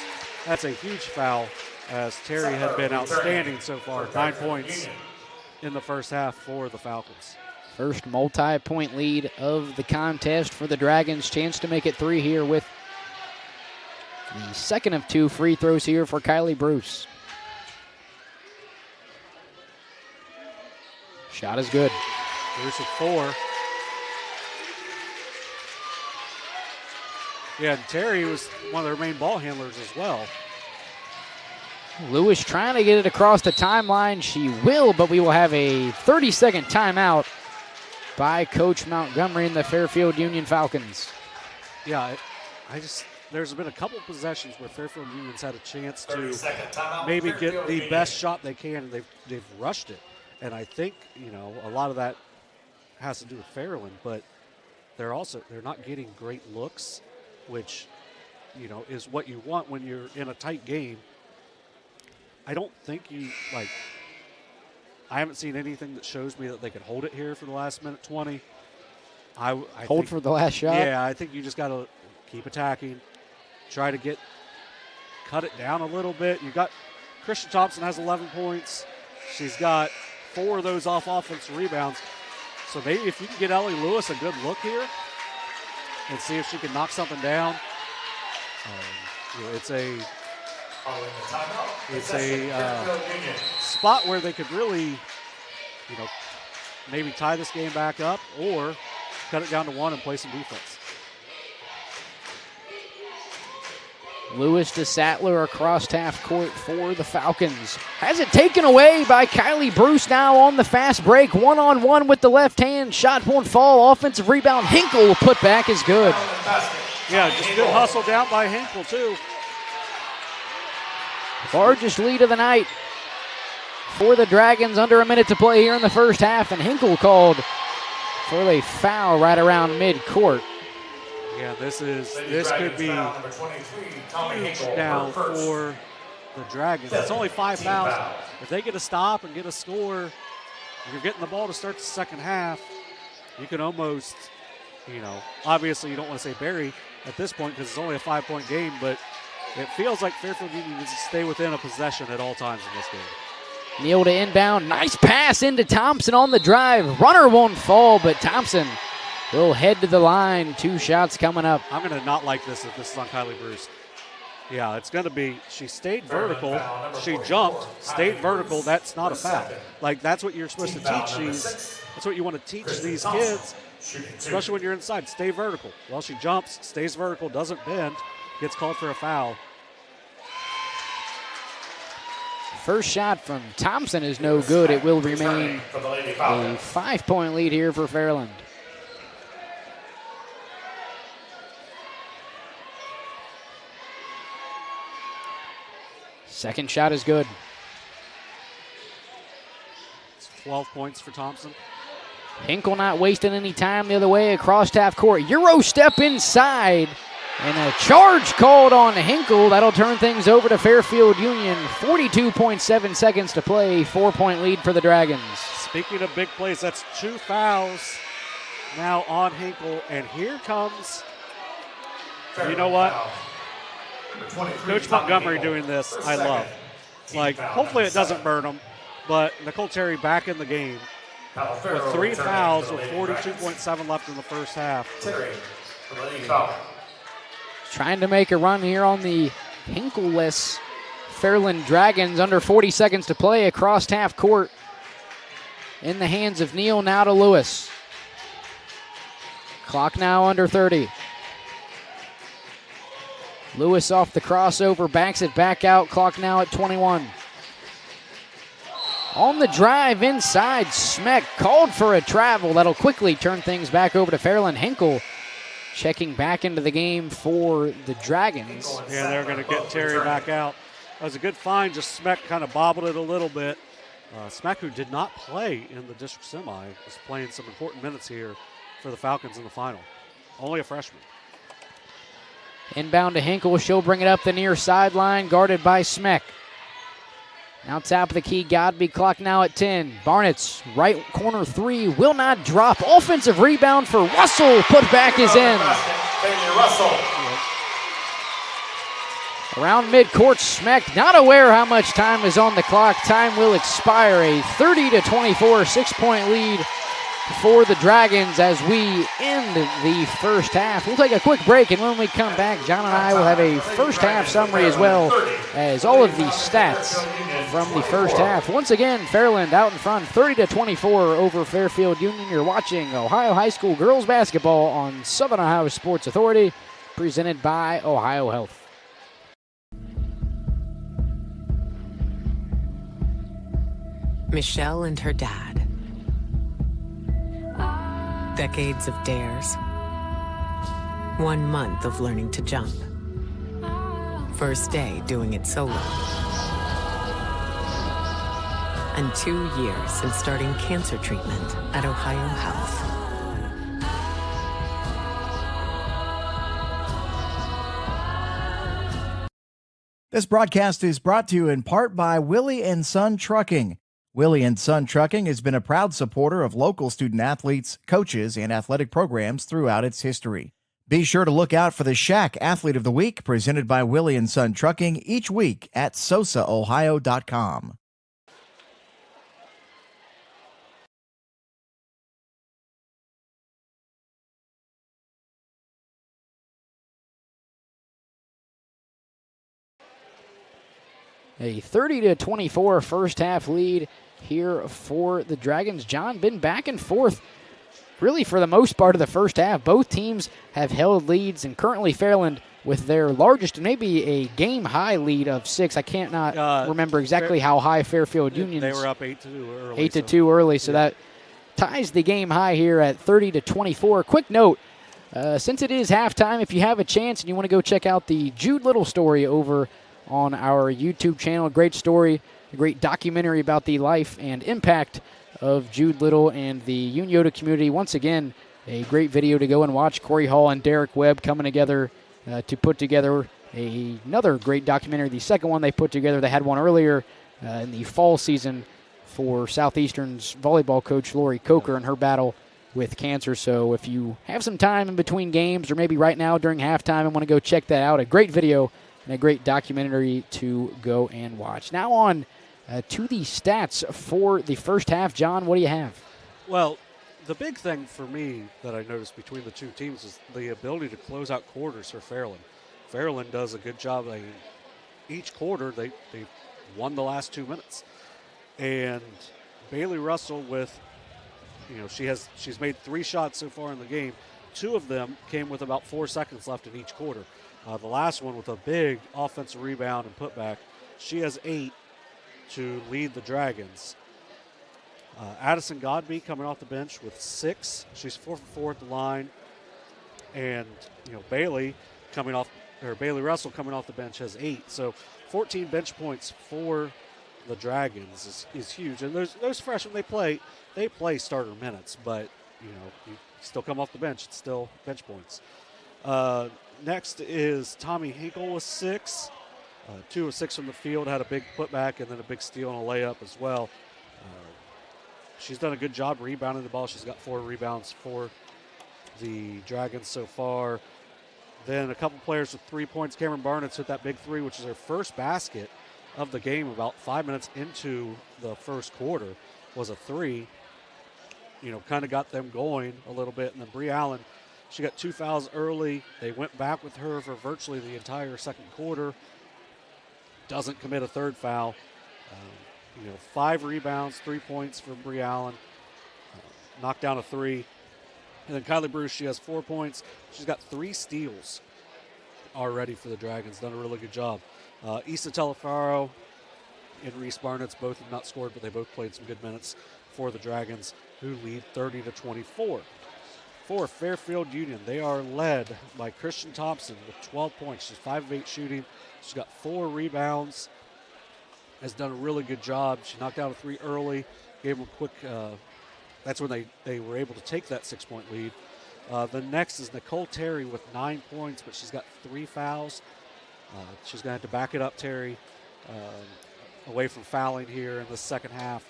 That's a huge foul, as Terry had been outstanding so far. 9 points in the first half for the Falcons. First multi-point lead of the contest for the Dragons. Chance to make it 3 here with the second of 2 free throws here for Kylie Bruce. Shot is good. Bruce at 4. Yeah, and Terry was one of their main ball handlers as well. Lewis trying to get it across the timeline. She will, but we will have a 30-second timeout by Coach Montgomery and the Fairfield Union Falcons. Yeah, there's been a couple possessions where Fairfield Union's had a chance to maybe get the best shot they can, and they've rushed it. And I think, a lot of that has to do with Fairland, but they're not getting great looks, which, is what you want when you're in a tight game. I don't think I haven't seen anything that shows me that they could hold it here for the last minute 20. I hold for the last shot? Yeah, I think you just got to keep attacking, try to cut it down a little bit. You got Christian Thompson has 11 points. She's got 4 of those off offensive rebounds. So maybe if you can get Ellie Lewis a good look here and see if she can knock something down. It's a spot where they could really, maybe tie this game back up or cut it down to 1 and play some defense. Lewis to Sattler across half court for the Falcons. Has it taken away by Kylie Bruce now on the fast break. 1-on-1 with the left hand. Shot won't fall. Offensive rebound. Hinkle put back is good. Yeah, just good hustle down by Hinkle too. Largest lead of the night for the Dragons. Under a minute to play here in the first half, and Hinkle called for a foul right around mid-court. Yeah, this could be huge now for the Dragons. It's only 5 fouls. If they get a stop and get a score, if you're getting the ball to start the second half, you can almost, obviously you don't want to say bury at this point because it's only a 5-point game, but it feels like Fairfield Union needs to stay within a possession at all times in this game. Neal to inbound. Nice pass into Thompson on the drive. Runner won't fall, but Thompson will head to the line. 2 shots coming up. I'm going to not like this if this is on Kylie Bruce. Yeah, it's going to be, she stayed vertical. She jumped, stayed vertical. That's not a foul. That's what you're supposed to teach that's what you want to teach these kids, especially when you're inside. Stay vertical. Well, she jumps, stays vertical, doesn't bend, gets called for a foul. First shot from Thompson is no good. It will remain a 5-point lead here for Fairland. Second shot is good. It's 12 points for Thompson. Hinkle not wasting any time the other way across half court. Euro step inside. And a charge called on Hinkle. That'll turn things over to Fairfield Union. 42.7 seconds to play. 4-point lead for the Dragons. Speaking of big plays, that's 2 fouls now on Hinkle. And here comes, you know what? Coach Montgomery doing this, I love. Like, hopefully it doesn't burn him. But Nicole Terry back in the game with 3 fouls with 42.7 left in the first half. Trying to make a run here on the Hinkle-less Fairland Dragons. Under 40 seconds to play across half court. In the hands of Neal, now to Lewis. Clock now under 30. Lewis off the crossover, backs it back out. Clock now at 21. On the drive inside, Smeck called for a travel. That'll quickly turn things back over to Fairland. Hinkle checking back into the game for the Dragons. Yeah, they're going to get Terry back out. That was a good find. Just Smeck kind of bobbled it a little bit. Smeck, who did not play in the district semi, is playing some important minutes here for the Falcons in the final. Only a freshman. Inbound to Hinkle. She'll bring it up the near sideline, guarded by Smeck. Now top of the key, Godby. Clock now at 10. Barnett's right corner 3 will not drop. Offensive rebound for Russell. Putback is in. Around midcourt, Smeck not aware how much time is on the clock. Time will expire. A 30-24 6-point lead for the Dragons as we end the first half. We'll take a quick break, and when we come back, John and I will have a first half summary as well as all of the stats from the first half. Once again, Fairland out in front, 30-24 over Fairfield Union. You're watching Ohio High School girls basketball on Southern Ohio Sports Authority, presented by OhioHealth. Michelle and her dad. Decades of dares. 1 month of learning to jump. First day doing it solo. And 2 years since starting cancer treatment at OhioHealth. This broadcast is brought to you in part by Willie & Son Trucking. Willie & Son Trucking has been a proud supporter of local student-athletes, coaches, and athletic programs throughout its history. Be sure to look out for the Shack Athlete of the Week presented by Willie & Son Trucking each week at SOSAOhio.com. A 30-24 first half lead here for the Dragons. John, been back and forth really for the most part of the first half. Both teams have held leads, and currently Fairland with their largest, maybe a game-high lead of 6. I can't remember exactly how high Fairfield Union. They were up 8-2 early. 8-2 early, so that ties the game high here at 30-24. Quick note, since it is halftime, if you have a chance and you want to go check out the Jude Little story over on our YouTube channel. Great story, a great documentary about the life and impact of Jude Little and the Unioda community. Once again, a great video to go and watch. Corey Hall and Derek Webb coming together to put together another great documentary. The second one they put together, they had one earlier in the fall season for Southeastern's volleyball coach Lori Coker and her battle with cancer. So if you have some time in between games or maybe right now during halftime and want to go check that out, a great video and a great documentary to go and watch. Now on to the stats for the first half. John, what do you have? Well, the big thing for me that I noticed between the two teams is the ability to close out quarters for Fairland. Fairland does a good job. Each quarter, they won the last 2 minutes. And Bailey Russell with, she's made 3 shots so far in the game. 2 of them came with about 4 seconds left in each quarter. The last one with a big offensive rebound and putback. She has 8 to lead the Dragons. Addison Godby coming off the bench with 6. She's 4 for 4 at the line. And, Bailey coming off Bailey Russell coming off the bench has 8. So 14 bench points for the Dragons is huge. And those freshmen, they play starter minutes, but you still come off the bench, it's still bench points. Next is Tommy Hinkle with 6. 2 of 6 from the field, had a big putback and then a big steal and a layup as well. She's done a good job rebounding the ball. She's got 4 rebounds for the Dragons so far. Then a couple players with 3 points. Cameron Barnett's hit that big 3, which is her first basket of the game about 5 minutes into the first quarter, was a 3. Kind of got them going a little bit. And then Bree Allen, she got 2 fouls early. They went back with her for virtually the entire second quarter. Doesn't commit a third foul. 5 rebounds, 3 points for Bree Allen. Knocked down a 3. And then Kylie Bruce, she has 4 points. She's got 3 steals already for the Dragons. Done a really good job. Issa Telefaro and Reese Barnett's both have not scored, but they both played some good minutes for the Dragons, who lead 30-24. For Fairfield Union, they are led by Christian Thompson with 12 points. She's 5 of 8 shooting. She's got 4 rebounds. Has done a really good job. She knocked out a 3 early. Gave them a quick. That's when they were able to take that 6-point lead. The next is Nicole Terry with 9 points, but she's got 3 fouls. She's going to have to back it up, Terry, away from fouling here in the second half.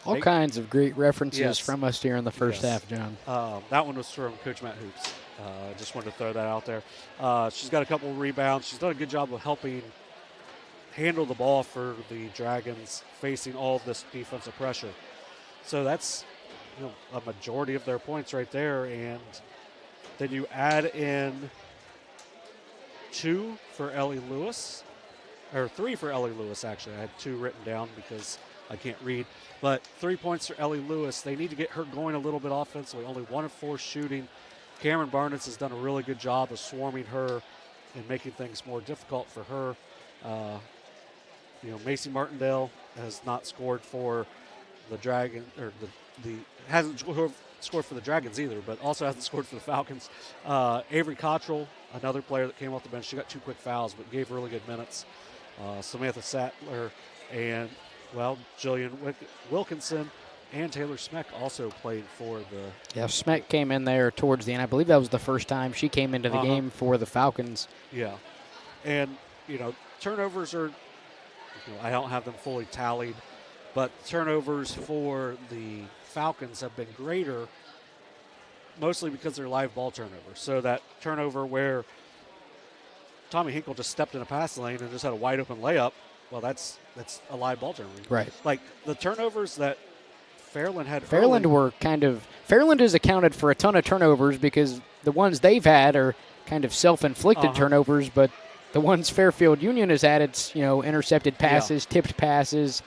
All kinds of great references from us here in the first half, John. That one was from Coach Matt Hoops. Just wanted to throw that out there. She's got a couple of rebounds. She's done a good job of helping handle the ball for the Dragons, facing all of this defensive pressure. So that's a majority of their points right there. And then you add in 2 for Ellie Lewis, or 3 for Ellie Lewis, actually. I had 2 written down because I can't read. But 3 points for Ellie Lewis. They need to get her going a little bit offensively. Only 1 of 4 shooting. Cameron Barnes has done a really good job of swarming her and making things more difficult for her. Macy Martindale has not scored for the Dragon, or hasn't scored for the Dragons either, but also hasn't scored for the Falcons. Avery Cottrell, another player that came off the bench, she got 2 quick fouls, but gave really good minutes. Samantha Sattler and, Jillian Wilkinson and Taylor Smeck also played for the... Yeah, Smeck came in there towards the end. I believe that was the first time she came into the game for the Falcons. Yeah. And, turnovers are... I don't have them fully tallied, but turnovers for the Falcons have been greater, mostly because they're live ball turnovers. So that turnover where Tommy Hinkle just stepped in a pass lane and just had a wide open layup, well, that's a live ball turnover. Right. Like the turnovers that Fairland had. Fairland has accounted for a ton of turnovers because the ones they've had are kind of self-inflicted turnovers, but the ones Fairfield Union has had, it's, intercepted passes, tipped passes,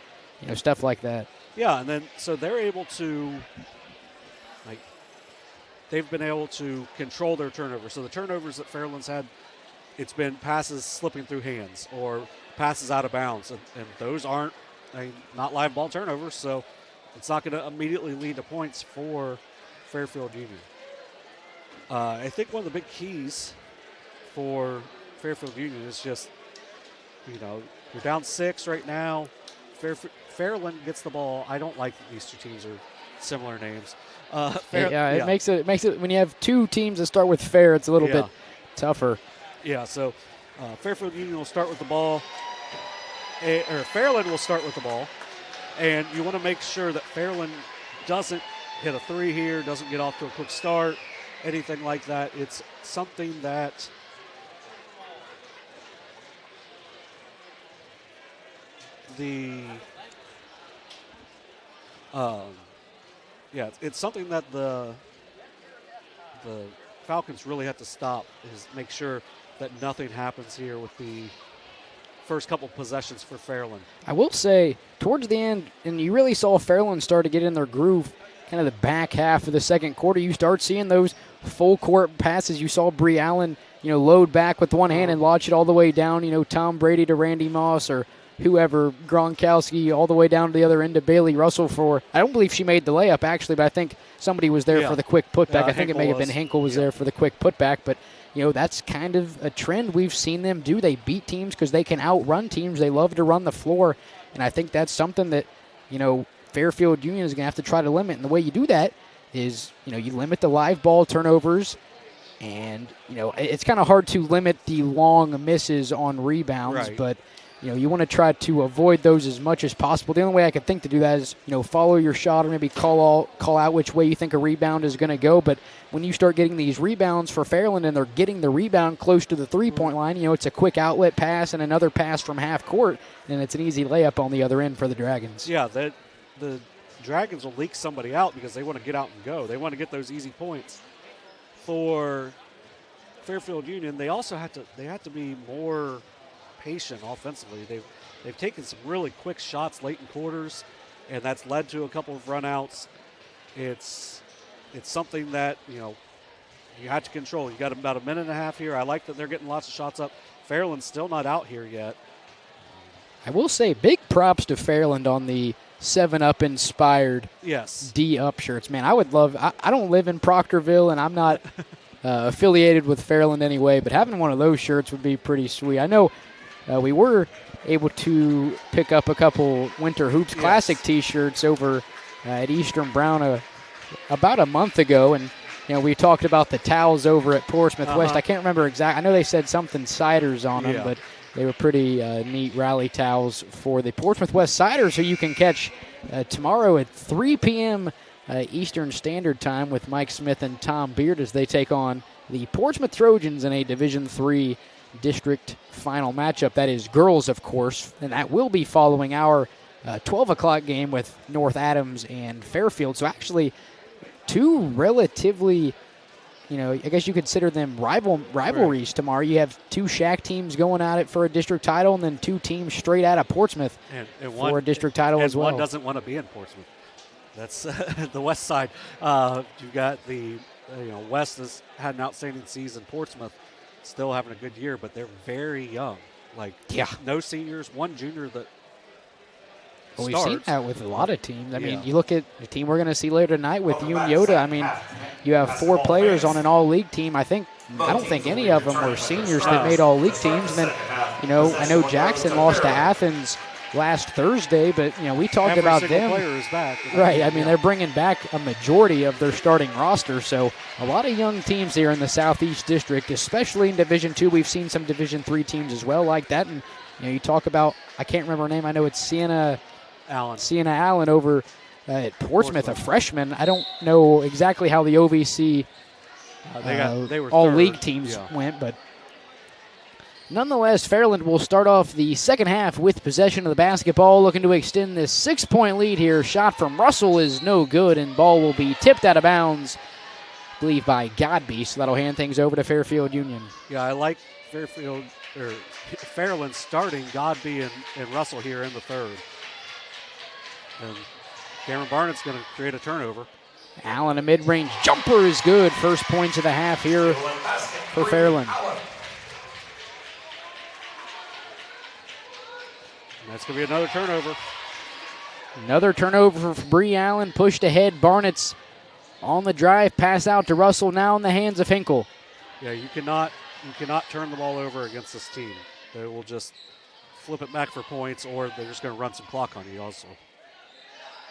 stuff like that. Yeah, and then so they're able to, they've been able to control their turnovers. So the turnovers that Fairland's had, it's been passes slipping through hands or passes out of bounds, and those aren't not live ball turnovers, so it's not going to immediately lead to points for Fairfield Union. I think one of the big keys for Fairfield Union is just, you're down 6 right now. Fairland gets the ball. I don't like that these 2 teams are similar names. It makes it when you have 2 teams that start with Fair, it's a little bit tougher. Yeah, so Fairfield Union will start with the ball, or Fairland will start with the ball, and you want to make sure that Fairland doesn't hit a 3 here, doesn't get off to a quick start, anything like that. It's something that it's something that the Falcons really have to stop, is make sure that nothing happens here with the first couple possessions for Fairland. I will say, towards the end, and you really saw Fairland start to get in their groove, kind of the back half of the second quarter, you start seeing those full court passes. You saw Bree Allen, load back with one hand and launch it all the way down, Tom Brady to Randy Moss or whoever, Gronkowski, all the way down to the other end to Bailey Russell for, I don't believe she made the layup actually, but I think somebody was there for the quick putback. I think it may have been Hinkle was there for the quick putback, but that's kind of a trend we've seen them do. They beat teams because they can outrun teams. They love to run the floor, and I think that's something that, Fairfield Union is going to have to try to limit. And the way you do that is, you limit the live ball turnovers, and, it's kind of hard to limit the long misses on rebounds, Right. but you want to try to avoid those as much as possible. The only way I could think to do that is, follow your shot or maybe call out which way you think a rebound is going to go. But when you start getting these rebounds for Fairland and they're getting the rebound close to the three-point line, it's a quick outlet pass and another pass from half court, and it's an easy layup on the other end for the Dragons. Yeah, the Dragons will leak somebody out because they want to get out and go. They want to get those easy points. For Fairfield Union, they also have to be more patient offensively. They've taken some really quick shots late in quarters, and that's led to a couple of runouts. It's something that you have to control. You got about a minute and a half here. I like that they're getting lots of shots up. Fairland's still not out here yet. I will say big props to Fairland on the 7-Up inspired D-Up shirts. Man, I would love – I don't live in Proctorville, and I'm not affiliated with Fairland anyway, but having one of those shirts would be pretty sweet. I know we were able to pick up a couple Winter Hoops Classic T-shirts over at Eastern Brown about a month ago, and we talked about the towels over at Portsmouth West. I can't remember exactly. I know they said something Ciders on them, but they were pretty neat rally towels for the Portsmouth West Ciders, who you can catch tomorrow at 3 p.m. Eastern Standard Time with Mike Smith and Tom Beard as they take on the Portsmouth Trojans in a Division III district final matchup. That is girls, of course, and that will be following our 12 o'clock game with North Adams and Fairfield. So actually two relatively, I guess you consider them rivalries tomorrow. You have two Shack teams going at it for a district title, and then two teams straight out of Portsmouth for a district title as well. And one doesn't want to be in Portsmouth. That's the West side. You've got the West has had an outstanding season. Portsmouth still having a good year, but they're very young. No seniors, one junior that Well, we've seen that with a lot of teams. I mean, you look at the team we're going to see later tonight with Yoon Yoda. I mean, you have 4 players on an all-league team. I don't think any of them were seniors that made all-league teams. And then, I know Jackson lost to Athens last Thursday, but, we talked about them. Every single player is back. Right. I mean, they're bringing back a majority of their starting roster. So a lot of young teams here in the Southeast District, especially in Division II. We've seen some Division III teams as well like that. And, you talk about, I can't remember her name. I know it's Sienna Allen over at Portsmouth, a freshman. I don't know exactly how the OVC they were all-league teams went, but nonetheless, Fairland will start off the second half with possession of the basketball, looking to extend this 6-point lead here. Shot from Russell is no good, and ball will be tipped out of bounds, I believe, by Godby, so that'll hand things over to Fairfield Union. Yeah, I like Fairland starting Godby and Russell here in the third. And Cameron Barnett's going to create a turnover. Allen, a mid-range jumper is good. First points of the half here for Fairland. And that's going to be another turnover. Another turnover for Bree Allen. Pushed ahead. Barnett's on the drive. Pass out to Russell. Now in the hands of Hinkle. Yeah, you cannot turn the ball over against this team. They will just flip it back for points, or they're just going to run some clock on you also.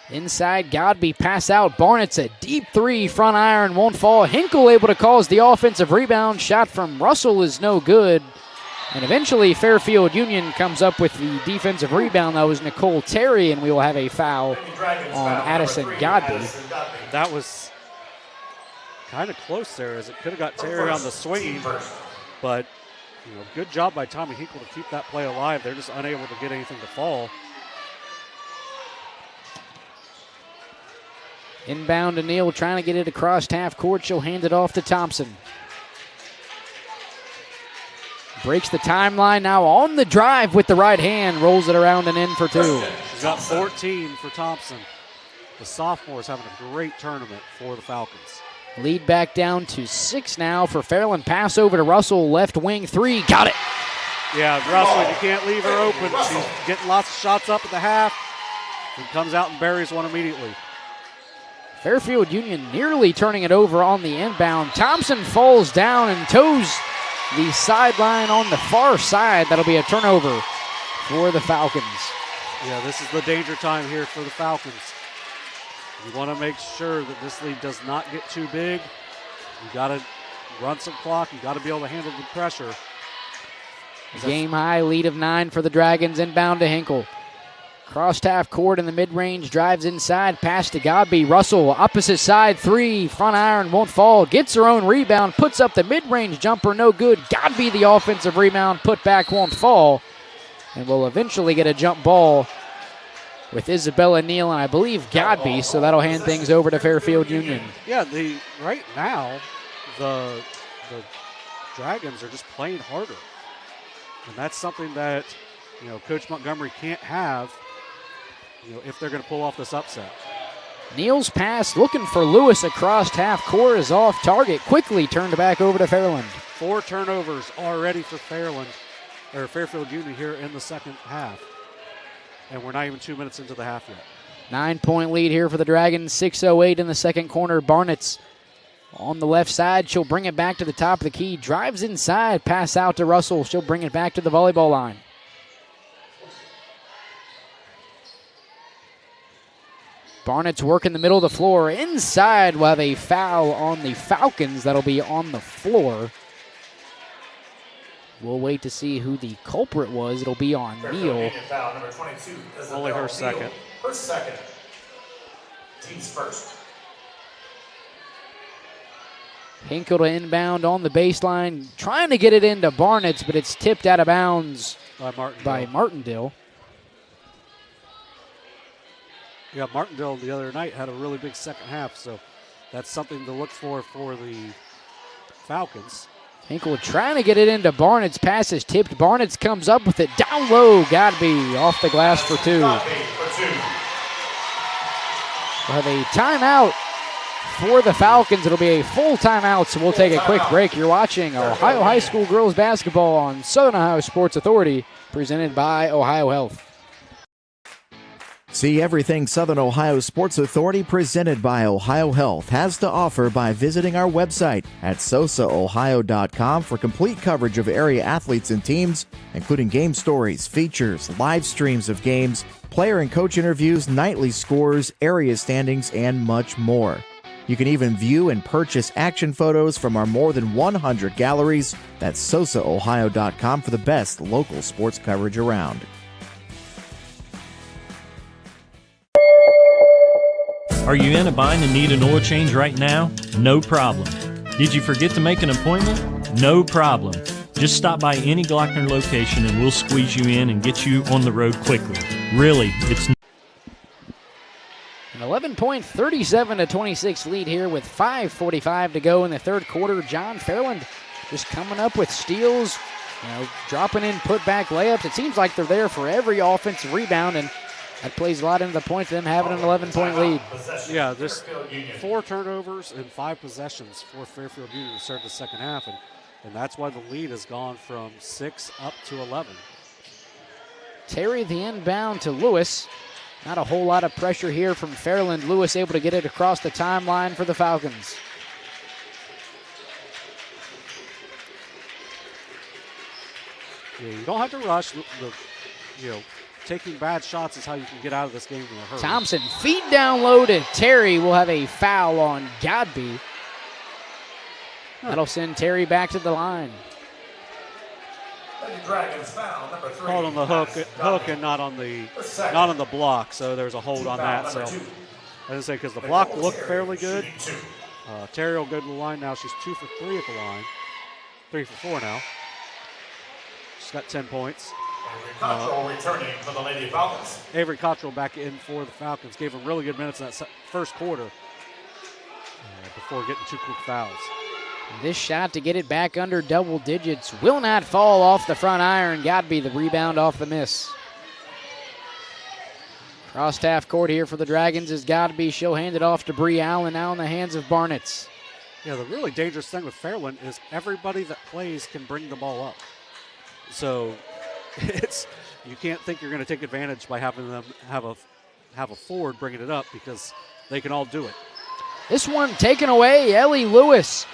Inside, Godby, pass out. Barnett's a deep 3, front iron, won't fall. Hinkle able to cause the offensive rebound. Shot from Russell is no good. And eventually, Fairfield Union comes up with the defensive rebound. That was Nicole Terry, and we will have a foul on Addison Godby. That was kind of close there, as it could have got Terry on the swing. But, good job by Tommy Hinkle to keep that play alive. They're just unable to get anything to fall. Inbound to Neal, trying to get it across half court. She'll hand it off to Thompson. Breaks the timeline now on the drive with the right hand. Rolls it around and in for 2. She's got 14 for Thompson. The sophomore is having a great tournament for the Falcons. Lead back down to 6 now for Fairland. Pass over to Russell, left wing 3. Got it. Yeah, Russell, you can't leave her open. She's getting lots of shots up at the half. And comes out and buries one immediately. Fairfield Union nearly turning it over on the inbound. Thompson falls down and toes the sideline on the far side. That'll be a turnover for the Falcons. Yeah, this is the danger time here for the Falcons. You want to make sure that this lead does not get too big. You got to run some clock. You got to be able to handle the pressure. Game high lead of 9 for the Dragons, inbound to Hinkle. Crossed half court in the mid-range, drives inside, pass to Godby. Russell, opposite side, 3, front iron, won't fall. Gets her own rebound, puts up the mid-range jumper, no good. Godby the offensive rebound, put back, won't fall. And will eventually get a jump ball with Isabella Neal and I believe Godby, so that'll hand things over to Fairfield Union. Yeah, right now, the Dragons are just playing harder. And that's something that, Coach Montgomery can't have, if they're going to pull off this upset. Neal's pass looking for Lewis across half court is off target. Quickly turned back over to Fairland. 4 turnovers already for Fairfield Union here in the second half. And we're not even 2 minutes into the half yet. 9-point lead here for the Dragons. 6:08 in the second corner. Barnett's on the left side. She'll bring it back to the top of the key. Drives inside. Pass out to Russell. She'll bring it back to the volleyball line. Barnett's working the middle of the floor. Inside, we'll have a foul on the Falcons. That'll be on the floor. We'll wait to see who the culprit was. It'll be on Neal. Foul number 22. Only her second. Her second. Team's first. Hinkle to inbound on the baseline. Trying to get it into Barnett's, but it's tipped out of bounds by Martindale. Yeah, Martindale the other night had a really big second half, so that's something to look for the Falcons. Hinkle trying to get it into Barnett's. Pass is tipped. Barnett's comes up with it down low. Godby off the glass for 2. We'll have a timeout for the Falcons. It'll be a full timeout, so we'll take a quick break. You're watching Ohio High School girls basketball on Southern Ohio Sports Authority, presented by OhioHealth. See everything Southern Ohio Sports Authority presented by OhioHealth has to offer by visiting our website at SOSAOhio.com for complete coverage of area athletes and teams, including game stories, features, live streams of games, player and coach interviews, nightly scores, area standings, and much more. You can even view and purchase action photos from our more than 100 galleries. That's SOSAOhio.com for the best local sports coverage around. Are you in a bind and need an oil change right now? No problem. Did you forget to make an appointment? No problem. Just stop by any Glockner location and we'll squeeze you in and get you on the road quickly. Really, it's an 11-point, 37-26 lead here with 5:45 to go in the third quarter. John Fairland just coming up with steals, dropping in putback layups. It seems like they're there for every offensive rebound, and that plays a lot into the point to them having an 11-point lead. Yeah, there's 4 turnovers and 5 possessions for Fairfield Union to start the second half, and that's why the lead has gone from 6 up to 11. Terry the inbound to Lewis. Not a whole lot of pressure here from Fairland. Lewis able to get it across the timeline for the Falcons. Yeah, you don't have to rush. Taking bad shots is how you can get out of this game in a hurry. Thompson, feet down low to Terry. Will have a foul on Godby. That'll send Terry back to the line. Dragons foul number 3. Called on the hook and not on the block. So there's a hold on that. So I didn't say because the block looked fairly good. Terry will go to the line now. She's 2 for 3 at the line. 3 for 4 now. She's got 10 points. Avery Cottrell returning for the Lady Falcons. Avery Cottrell back in for the Falcons. Gave them really good minutes in that first quarter before getting 2 quick fouls. This shot to get it back under double digits will not fall off the front iron. Godby the rebound off the miss. Crossed half court here for the Dragons is Godby. She'll hand it off to Bree Allen now in the hands of Barnett's. Yeah, the really dangerous thing with Fairland is everybody that plays can bring the ball up. So you can't think you're going to take advantage by having them have a forward bringing it up because they can all do it. This one taken away. Ellie Lewis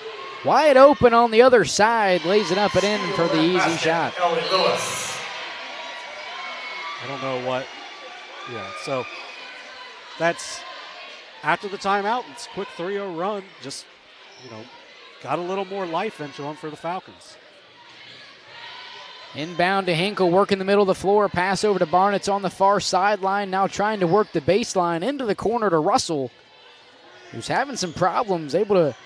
wide open on the other side. Lays it up and in for the easy shot. Ellie Lewis. I don't know what. Yeah, so that's after the timeout. It's a quick 3-0 run. Just, got a little more life into them for the Falcons. Inbound to Hinkle, working the middle of the floor. Pass over to Barnett's on the far sideline. Now trying to work the baseline into the corner to Russell, who's having some problems. Able to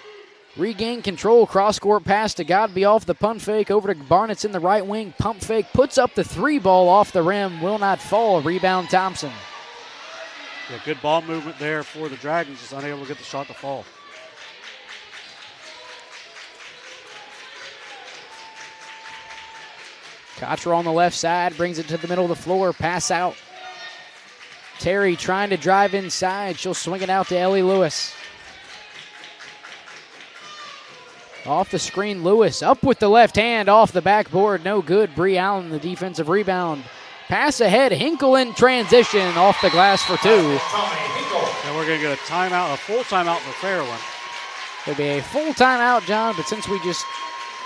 regain control. Cross-court pass to Godby off the pump fake. Over to Barnett's in the right wing. Pump fake. Puts up the 3 ball off the rim. Will not fall. Rebound Thompson. Yeah, good ball movement there for the Dragons. Just unable to get the shot to fall. Cottrell on the left side. Brings it to the middle of the floor. Pass out. Terry trying to drive inside. She'll swing it out to Ellie Lewis. Off the screen, Lewis up with the left hand off the backboard. No good. Bree Allen, the defensive rebound. Pass ahead. Hinkle in transition off the glass for 2. And we're going to get a timeout, a full timeout for Fairland. It'll be a full timeout, John, but since we just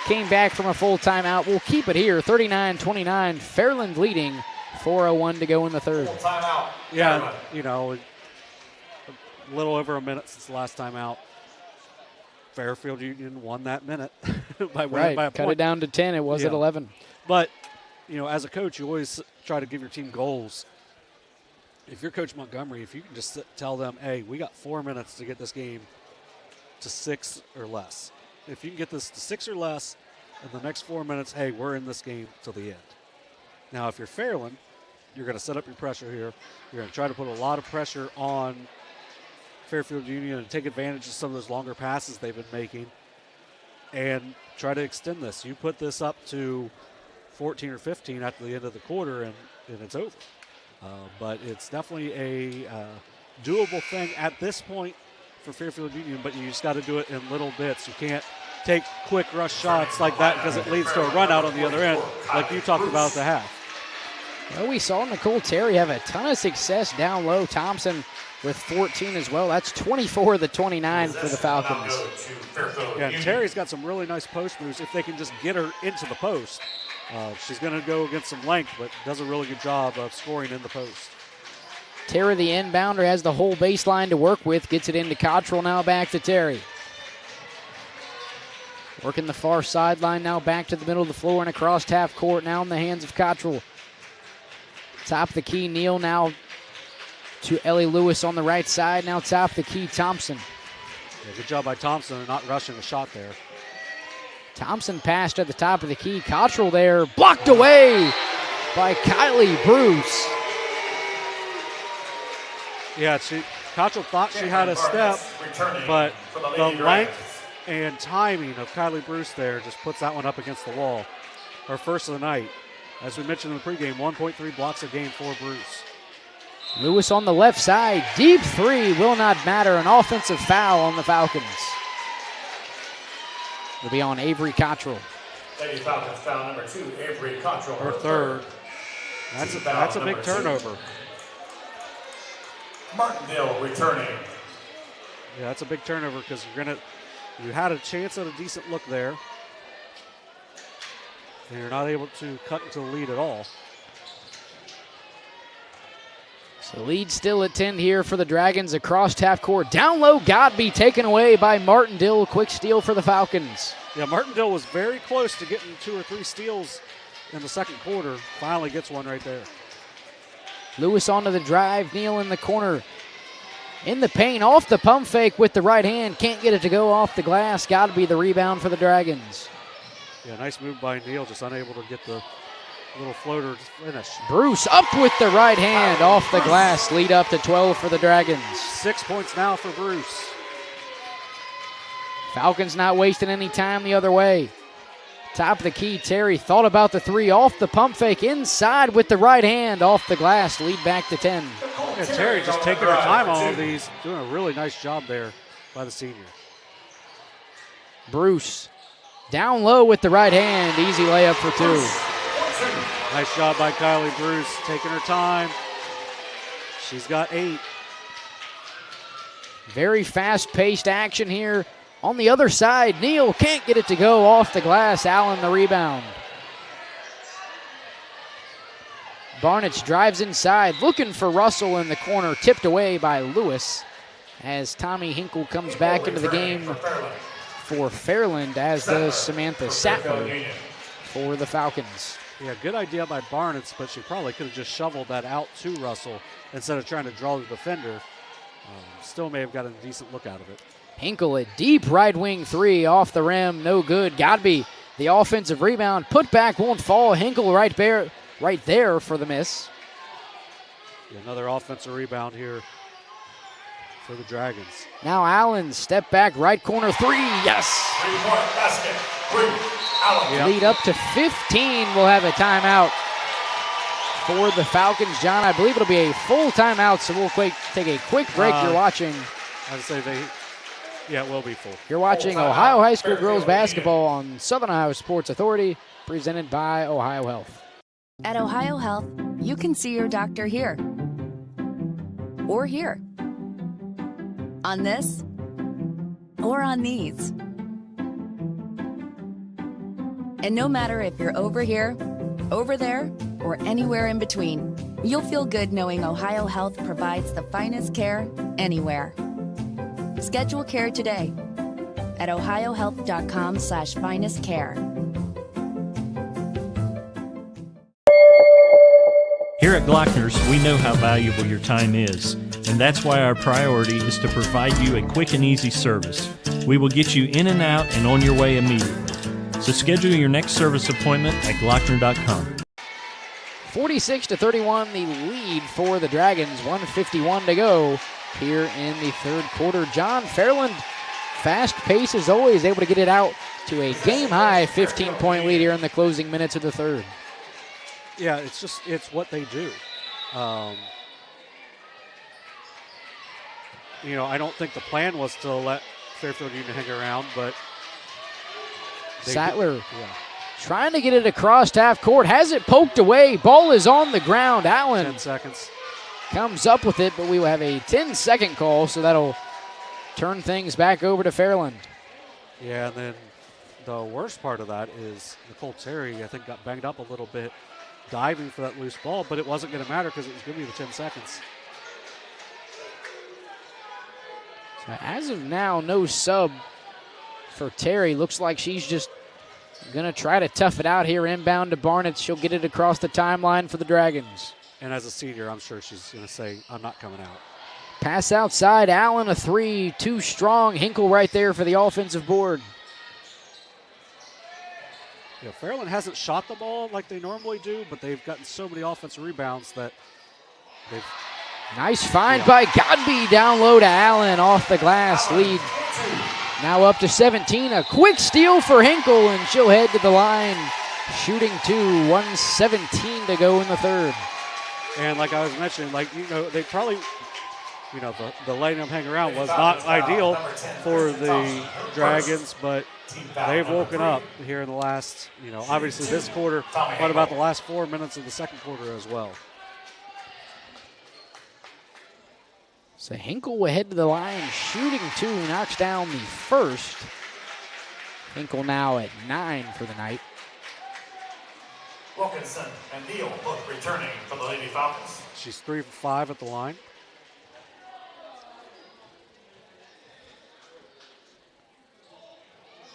came back from a full timeout, we'll keep it here. 39-29. Fairland leading. 4:01 to go in the third. Full timeout. Yeah, a little over a minute since the last time out. Fairfield Union won that minute by winning by a cut point. it down to 10. It was at 11. But, as a coach, you always try to give your team goals. If you're Coach Montgomery, if you can just tell them, hey, we got 4 minutes to get this game to 6 or less. If you can get this to 6 or less in the next 4 minutes, hey, we're in this game till the end. Now, if you're Fairland, you're going to set up your pressure here. You're going to try to put a lot of pressure on Fairfield Union and take advantage of some of those longer passes they've been making and try to extend this. You put this up to 14 or 15 after the end of the quarter and it's over. But it's definitely a doable thing at this point for Fairfield Union, but you just got to do it in little bits. You can't take quick rush shots like that because it leads to a run out on the other end like you talked about at the half. Well, we saw Nicole Terry have a ton of success down low. Thompson with 14 as well. That's 24 of the 29 for the Falcons. Yeah, and Terry's got some really nice post moves. If they can just get her into the post, she's going to go against some length, but does a really good job of scoring in the post. Terry, the inbounder, has the whole baseline to work with. Gets it into Cottrell, now back to Terry. Working the far sideline, now back to the middle of the floor and across half court, now in the hands of Cottrell. Top of the key, Neal now to Ellie Lewis on the right side. Now top of the key, Thompson. Yeah, good job by Thompson not rushing the shot there. Thompson passed at the top of the key. Cottrell there, blocked away by Kylie Bruce. Yeah, Cottrell thought she had a step, but the length and timing of Kylie Bruce there just puts that one up against the wall. Her first of the night. As we mentioned in the pregame, 1.3 blocks a game for Bruce. Lewis on the left side, deep 3 will not matter. An offensive foul on the Falcons. It'll be on Avery Cottrell. Lady Falcons foul number 2, Avery Cottrell. Her third. That's a big turnover. Martindale returning. Yeah, that's a big turnover because you had a chance at a decent look there. And you're not able to cut into the lead at all. So lead still at 10 here for the Dragons across half court. Down low, Godby taken away by Martindale. Quick steal for the Falcons. Yeah, Martindale was very close to getting 2 or 3 steals in the second quarter. Finally gets one right there. Lewis onto the drive. Neal in the corner. In the paint, off the pump fake with the right hand. Can't get it to go off the glass. Godby the rebound for the Dragons. Yeah, nice move by Neal, just unable to get the little floater to finish. Bruce up with the right hand off the glass. Lead up to 12 for the Dragons. 6 points now for Bruce. Falcons not wasting any time the other way. Top of the key, Terry thought about the 3 off the pump fake inside with the right hand off the glass. Lead back to 10. Yeah, Terry just taking her time on all of these. Doing a really nice job there by the senior. Bruce down low with the right hand. Easy layup for 2. Nice job by Kylie Bruce, taking her time. She's got 8. Very fast-paced action here. On the other side, Neal can't get it to go off the glass. Allen the rebound. Barnett drives inside, looking for Russell in the corner, tipped away by Lewis as Tommy Hinkle comes back into the game for Fairland, as does Samantha Sattler for the Falcons. Yeah, good idea by Barnett, but she probably could have just shoveled that out to Russell instead of trying to draw the defender. Still may have gotten a decent look out of it. Hinkle, a deep right wing three off the rim, no good. Godby, the offensive rebound, put back, won't fall. Hinkle right there for the miss. Another offensive rebound here for the Dragons. Now Allen, step back, right corner three, yes! 3-point basket. Allen. Lead up to 15. We'll have a timeout for the Falcons. John, I believe it'll be a full timeout, so we'll take a quick break. You're watching. I'd say it will be full. You're watching Ohio High School Girls Basketball on Southern Ohio Sports Authority, presented by OhioHealth. At OhioHealth, you can see your doctor here or here, on this or on these. And no matter if you're over here, over there, or anywhere in between, you'll feel good knowing OhioHealth provides the finest care anywhere. Schedule care today at ohiohealth.com/finestcare. Here at Glockner's, we know how valuable your time is, and that's why our priority is to provide you a quick and easy service. We will get you in and out and on your way immediately. So schedule your next service appointment at Glockner.com. 46-31, the lead for the Dragons. 1:51 to go here in the third quarter. John, Fairland, fast pace as always, able to get it out to a game-high 15-point lead here in the closing minutes of the third. Yeah, it's what they do. I don't think the plan was to let Fairfield Union hang around, but Sattler trying to get it across half court, has it poked away. Ball is on the ground. Allen 10 seconds. Comes up with it, but we will have a 10-second call, so that'll turn things back over to Fairland. Yeah, and then the worst part of that is Nicole Terry, I think, got banged up a little bit diving for that loose ball, but it wasn't going to matter because it was going to be the 10 seconds. So as of now, no sub for Terry. Looks like she's just going to try to tough it out here inbound to Barnett. She'll get it across the timeline for the Dragons. And as a senior, I'm sure she's going to say, I'm not coming out. Pass outside, Allen a three, too strong. Hinkle right there for the offensive board. Yeah, Fairland hasn't shot the ball like they normally do, but they've gotten so many offensive rebounds that they've... Nice find by Godby, down low to Allen, off the glass. Lead now up to 17. A quick steal for Hinkle, and she'll head to the line, shooting 2, 1:17 to go in the third. And like I was mentioning, they probably, the letting them hang around was not ideal for the Dragons, but they've woken up here in the last, obviously this quarter, but about the last 4 minutes of the second quarter as well. So Hinkle will head to the line, shooting 2, knocks down the first. Hinkle now at 9 for the night. Wilkinson and Neal both returning for the Lady Falcons. She's 3 for 5 at the line.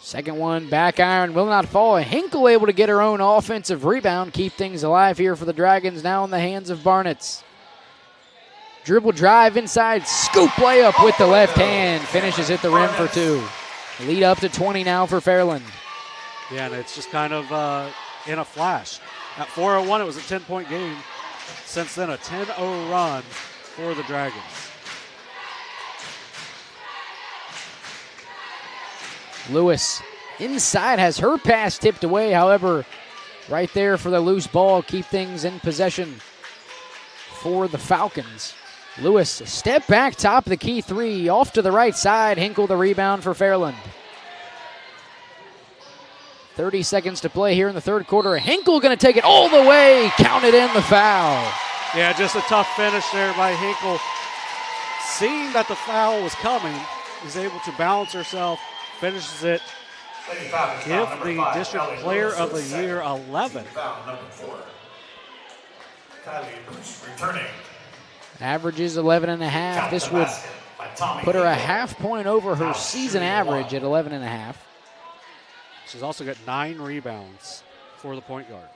Second one, back iron, will not fall. Hinkle able to get her own offensive rebound, keep things alive here for the Dragons, now in the hands of Barnett. Dribble drive inside, scoop layup with the left hand, finishes at the rim for 2. Lead up to 20 now for Fairland. Yeah, and it's just kind of in a flash. At 4:01, it was a 10-point game. Since then, a 10-0 run for the Dragons. Lewis inside, has her pass tipped away. However, right there for the loose ball, keep things in possession for the Falcons. Lewis, step back, top of the key 3, off to the right side. Hinkle the rebound for Fairland. 30 seconds to play here in the third quarter. Hinkle going to take it all the way, counted in the foul. Yeah, just a tough finish there by Hinkle. seeing that the foul was coming, is able to balance herself, finishes it. Give the district player of the year 11. Returning. Averages 11.5. This would put her a half point over her season average at 11.5. She's also got 9 rebounds for the point guard.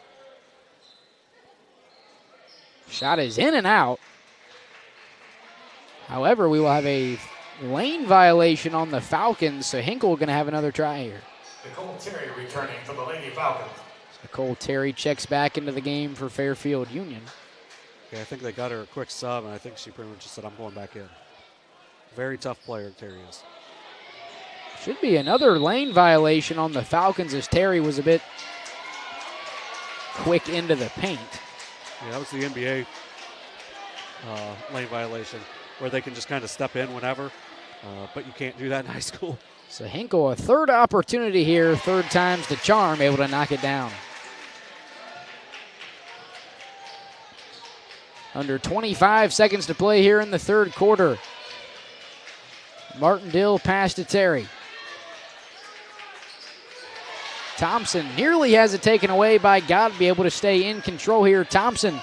Shot is in and out. However, we will have a lane violation on the Falcons, so Hinkle going to have another try here. Nicole Terry returning for the Lady Falcons. Nicole Terry checks back into the game for Fairfield Union. Yeah, I think they got her a quick sub, and I think she pretty much just said, I'm going back in. Very tough player, Terry is. Should be another lane violation on the Falcons as Terry was a bit quick into the paint. Yeah, that was the NBA lane violation, where they can just kind of step in whenever, but you can't do that in high school. So Hinkle, a third opportunity here, third time's the charm, able to knock it down. Under 25 seconds to play here in the third quarter. Martindale pass to Terry. Thompson nearly has it taken away by Godby, able to stay in control here. Thompson,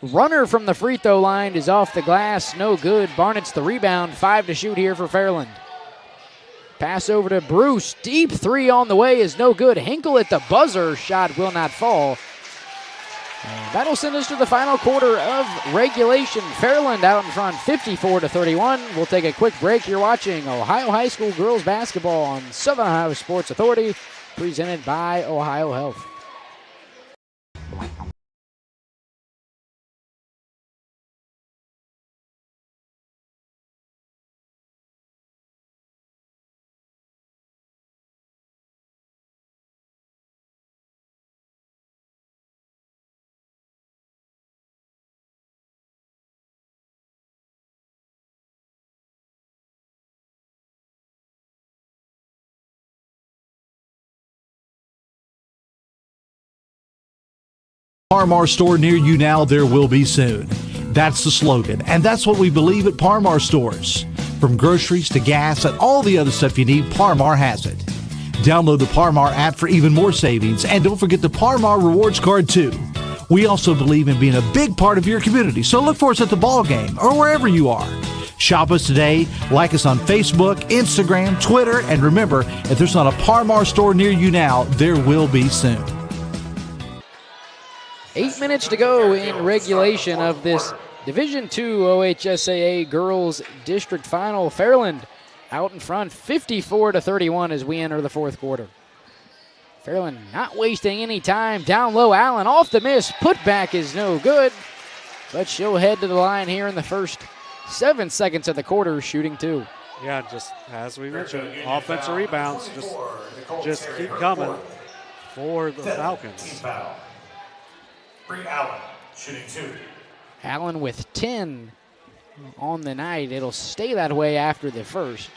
runner from the free throw line, is off the glass, no good. Barnett's the rebound, 5 to shoot here for Fairland. Pass over to Bruce, deep three on the way is no good. Hinkle at the buzzer, shot will not fall. And that'll send us to the final quarter of regulation. Fairland out in front, 54-31. We'll take a quick break. You're watching Ohio High School girls basketball on Southern Ohio Sports Authority, presented by OhioHealth. Parmar store near you now, there will be soon. That's the slogan, and that's what we believe at Parmar stores. From groceries to gas and all the other stuff you need, Parmar has it. Download the Parmar app for even more savings, and don't forget the Parmar rewards card too. We also believe in being a big part of your community, so look for us at the ball game or wherever you are. Shop us today, like us on Facebook, Instagram, Twitter, and remember, if there's not a Parmar store near you now, there will be soon. 8 minutes to go in regulation of this Division II OHSAA Girls District Final. Fairland out in front, 54-31 as we enter the fourth quarter. Fairland not wasting any time. Down low, Allen off the miss. Putback is no good, but she'll head to the line here in the first 7 seconds of the quarter, shooting 2. Yeah, just as we mentioned, offensive rebounds just keep coming for the Falcons. Bree Allen, shooting 2. Allen with 10 on the night. It'll stay that way after the first.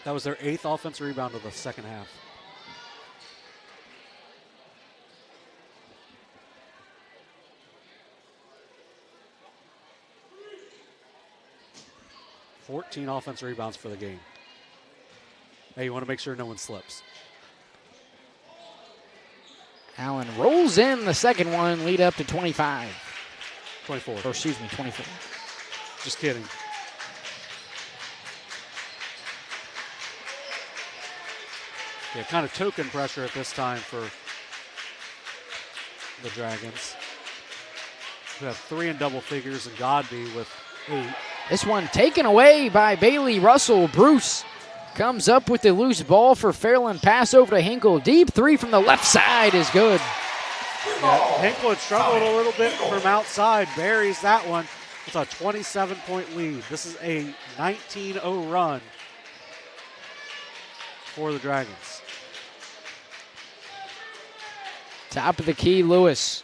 That was their 8th offensive rebound of the second half. $14 offensive rebounds for the game. Hey, you want to make sure no one slips. Allen rolls in the second one, lead up to 25. 24. Or excuse me, 24. Just kidding. Yeah, kind of token pressure at this time for the Dragons, who have 3 in double figures, and Godby with 8. This one taken away by Bailey Russell. Bruce comes up with the loose ball for Fairland. Pass over to Hinkle. Deep 3 from the left side is good. Yeah, Hinkle had struggled a little bit from outside. Buries that one. It's a 27-point lead. This is a 19-0 run for the Dragons. Top of the key, Lewis.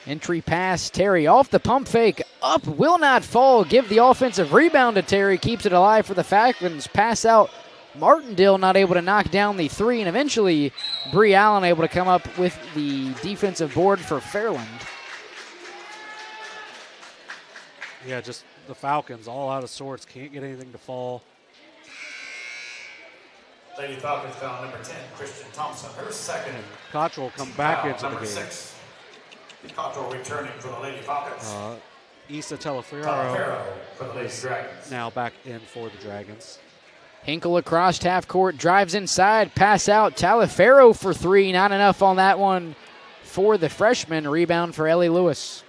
Entry pass, Terry off the pump fake. Up, will not fall. Give the offensive rebound to Terry. Keeps it alive for the Falcons. Pass out. Martindale not able to knock down the 3, and eventually Bree Allen able to come up with the defensive board for Fairland. Yeah, just the Falcons all out of sorts. Can't get anything to fall. Lady Falcons foul number 10, Christian Thompson, her second. And Cottrell come back Foul into the number game. 6. Cottrell returning for the Lady Falcons. Issa Talaferro Talaferro for the Lady is Dragons. now back in for the Dragons. Hinkle across half court, drives inside, pass out. Talaferro for 3, not enough on that one for the freshman. Rebound for Ellie Lewis.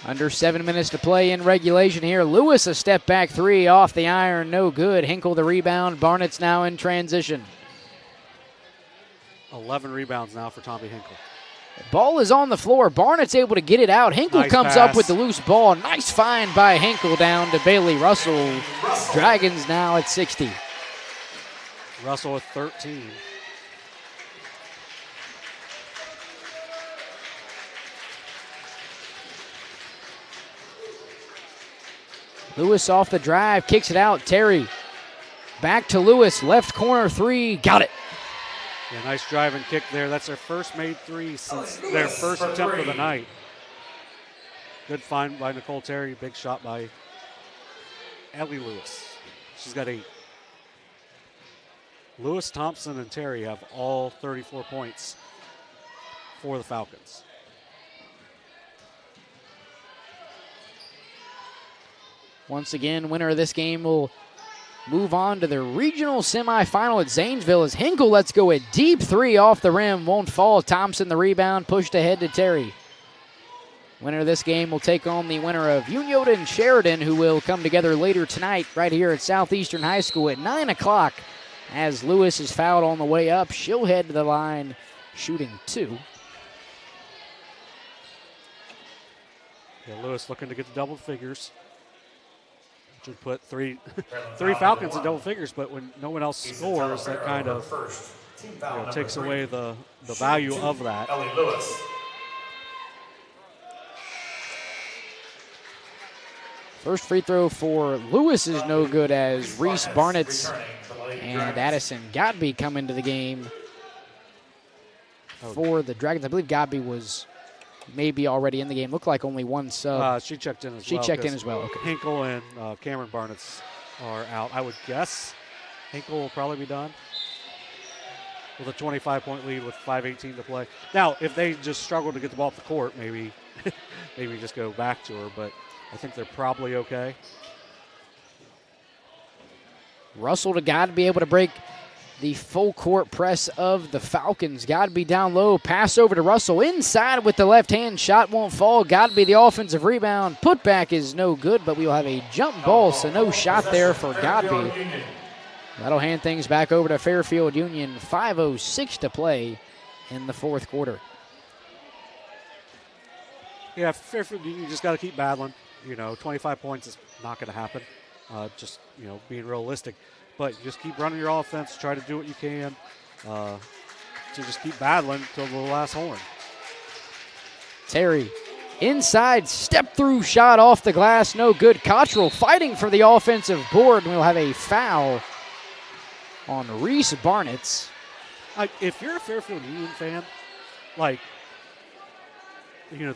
Under 7 minutes to play in regulation here. Lewis a step back 3 off the iron, no good. Hinkle the rebound. Barnett's now in transition. 11 rebounds now for Tommy Hinkle. Ball is on the floor. Barnett's able to get it out. Hinkle Nice comes pass. up with the loose ball. Nice find by Hinkle down to Bailey Russell. Dragons now at 60. Russell with 13. Lewis off the drive, kicks it out. Terry back to Lewis, left corner 3, got it. Yeah, nice drive and kick there. That's their first made 3 since their first attempt of the night. Good find by Nicole Terry. Big shot by Ellie Lewis. She's got 8. Lewis, Thompson, and Terry have all 34 points for the Falcons. Once again, winner of this game will move on to the regional semifinal at Zanesville as Hinkle lets go a deep 3 off the rim. Won't fall. Thompson the rebound, pushed ahead to Terry. Winner of this game will take on the winner of Unioda and Sheridan, who will come together later tonight right here at Southeastern High School at 9 o'clock. As Lewis is fouled on the way up, she'll head to the line shooting 2. Yeah, Lewis looking to get the double figures. Should put three Falcons in double figures, but when no one else scores, that kind of takes away the value of that. Ellie Lewis. First free throw for Lewis is no good as Reese Barnett's and Addison Godby come into the game for the Dragons. I believe Godby was maybe already in the game. Looked like only one sub. She checked in as well. She checked in as well. Okay. Hinkle and Cameron Barnett's are out. I would guess Hinkle will probably be done with a 25-point lead with 5:18 to play. Now, if they just struggle to get the ball off the court, maybe just go back to her, but I think they're probably okay. Russell to God be able to break the full court press of the Falcons. Godby down low, pass over to Russell. Inside with the left hand, shot won't fall. Godby the offensive rebound. Putback is no good, but we will have a jump ball, so no shot there for Godby. That'll hand things back over to Fairfield Union. 5:06 to play in the fourth quarter. Yeah, Fairfield, you just got to keep battling. 25 points is not going to happen. Just being realistic. But you just keep running your offense, try to do what you can to just keep battling until the last horn. Terry, inside, step-through shot off the glass, no good. Cottrell fighting for the offensive board, and we'll have a foul on Reese Barnett's. If you're a Fairfield Union fan, they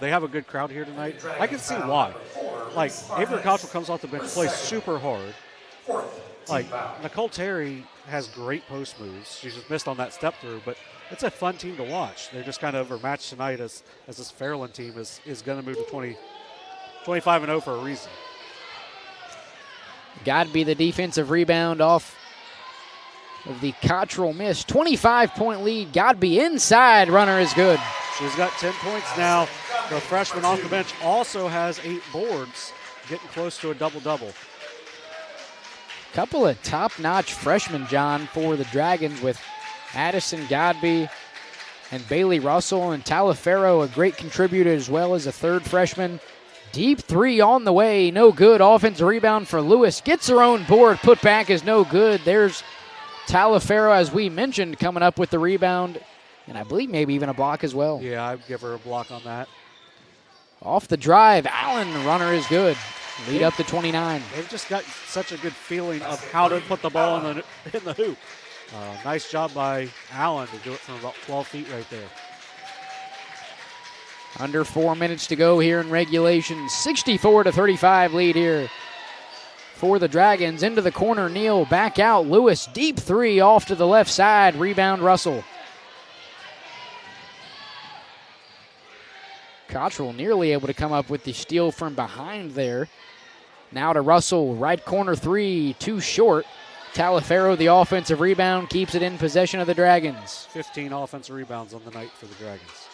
have a good crowd here tonight. I can see why. Avery Cottrell comes off the bench, plays super hard. Nicole Terry has great post moves. She just missed on that step through, but it's a fun team to watch. They're just kind of overmatched tonight as this Fairland team is going to move to 25-0 for a reason. Godby the defensive rebound off of the Cottrell miss. 25-point lead. Godby inside. Runner is good. She's got 10 points now. The freshman off the bench also has 8 boards, getting close to a double-double. Couple of top-notch freshmen, John, for the Dragons with Addison Godby and Bailey Russell, and Talaferro, a great contributor as well as a third freshman. Deep 3 on the way, no good. Offensive rebound for Lewis. Gets her own board. Put back is no good. There's Talaferro, as we mentioned, coming up with the rebound, and I believe maybe even a block as well. Yeah, I'd give her a block on that. Off the drive, Allen, runner is good. Lead up to 29. They've just got such a good feeling of how to put the ball in the hoop. Nice job by Allen to do it from about 12 feet right there. Under 4 minutes to go here in regulation. 64-35 lead here for the Dragons. Into the corner, Neal back out. Lewis, deep three off to the left side. Rebound, Russell. Cottrell nearly able to come up with the steal from behind there. Now to Russell, right corner three, too short. Taliaferro, the offensive rebound, keeps it in possession of the Dragons. 15 offensive rebounds on the night for the Dragons.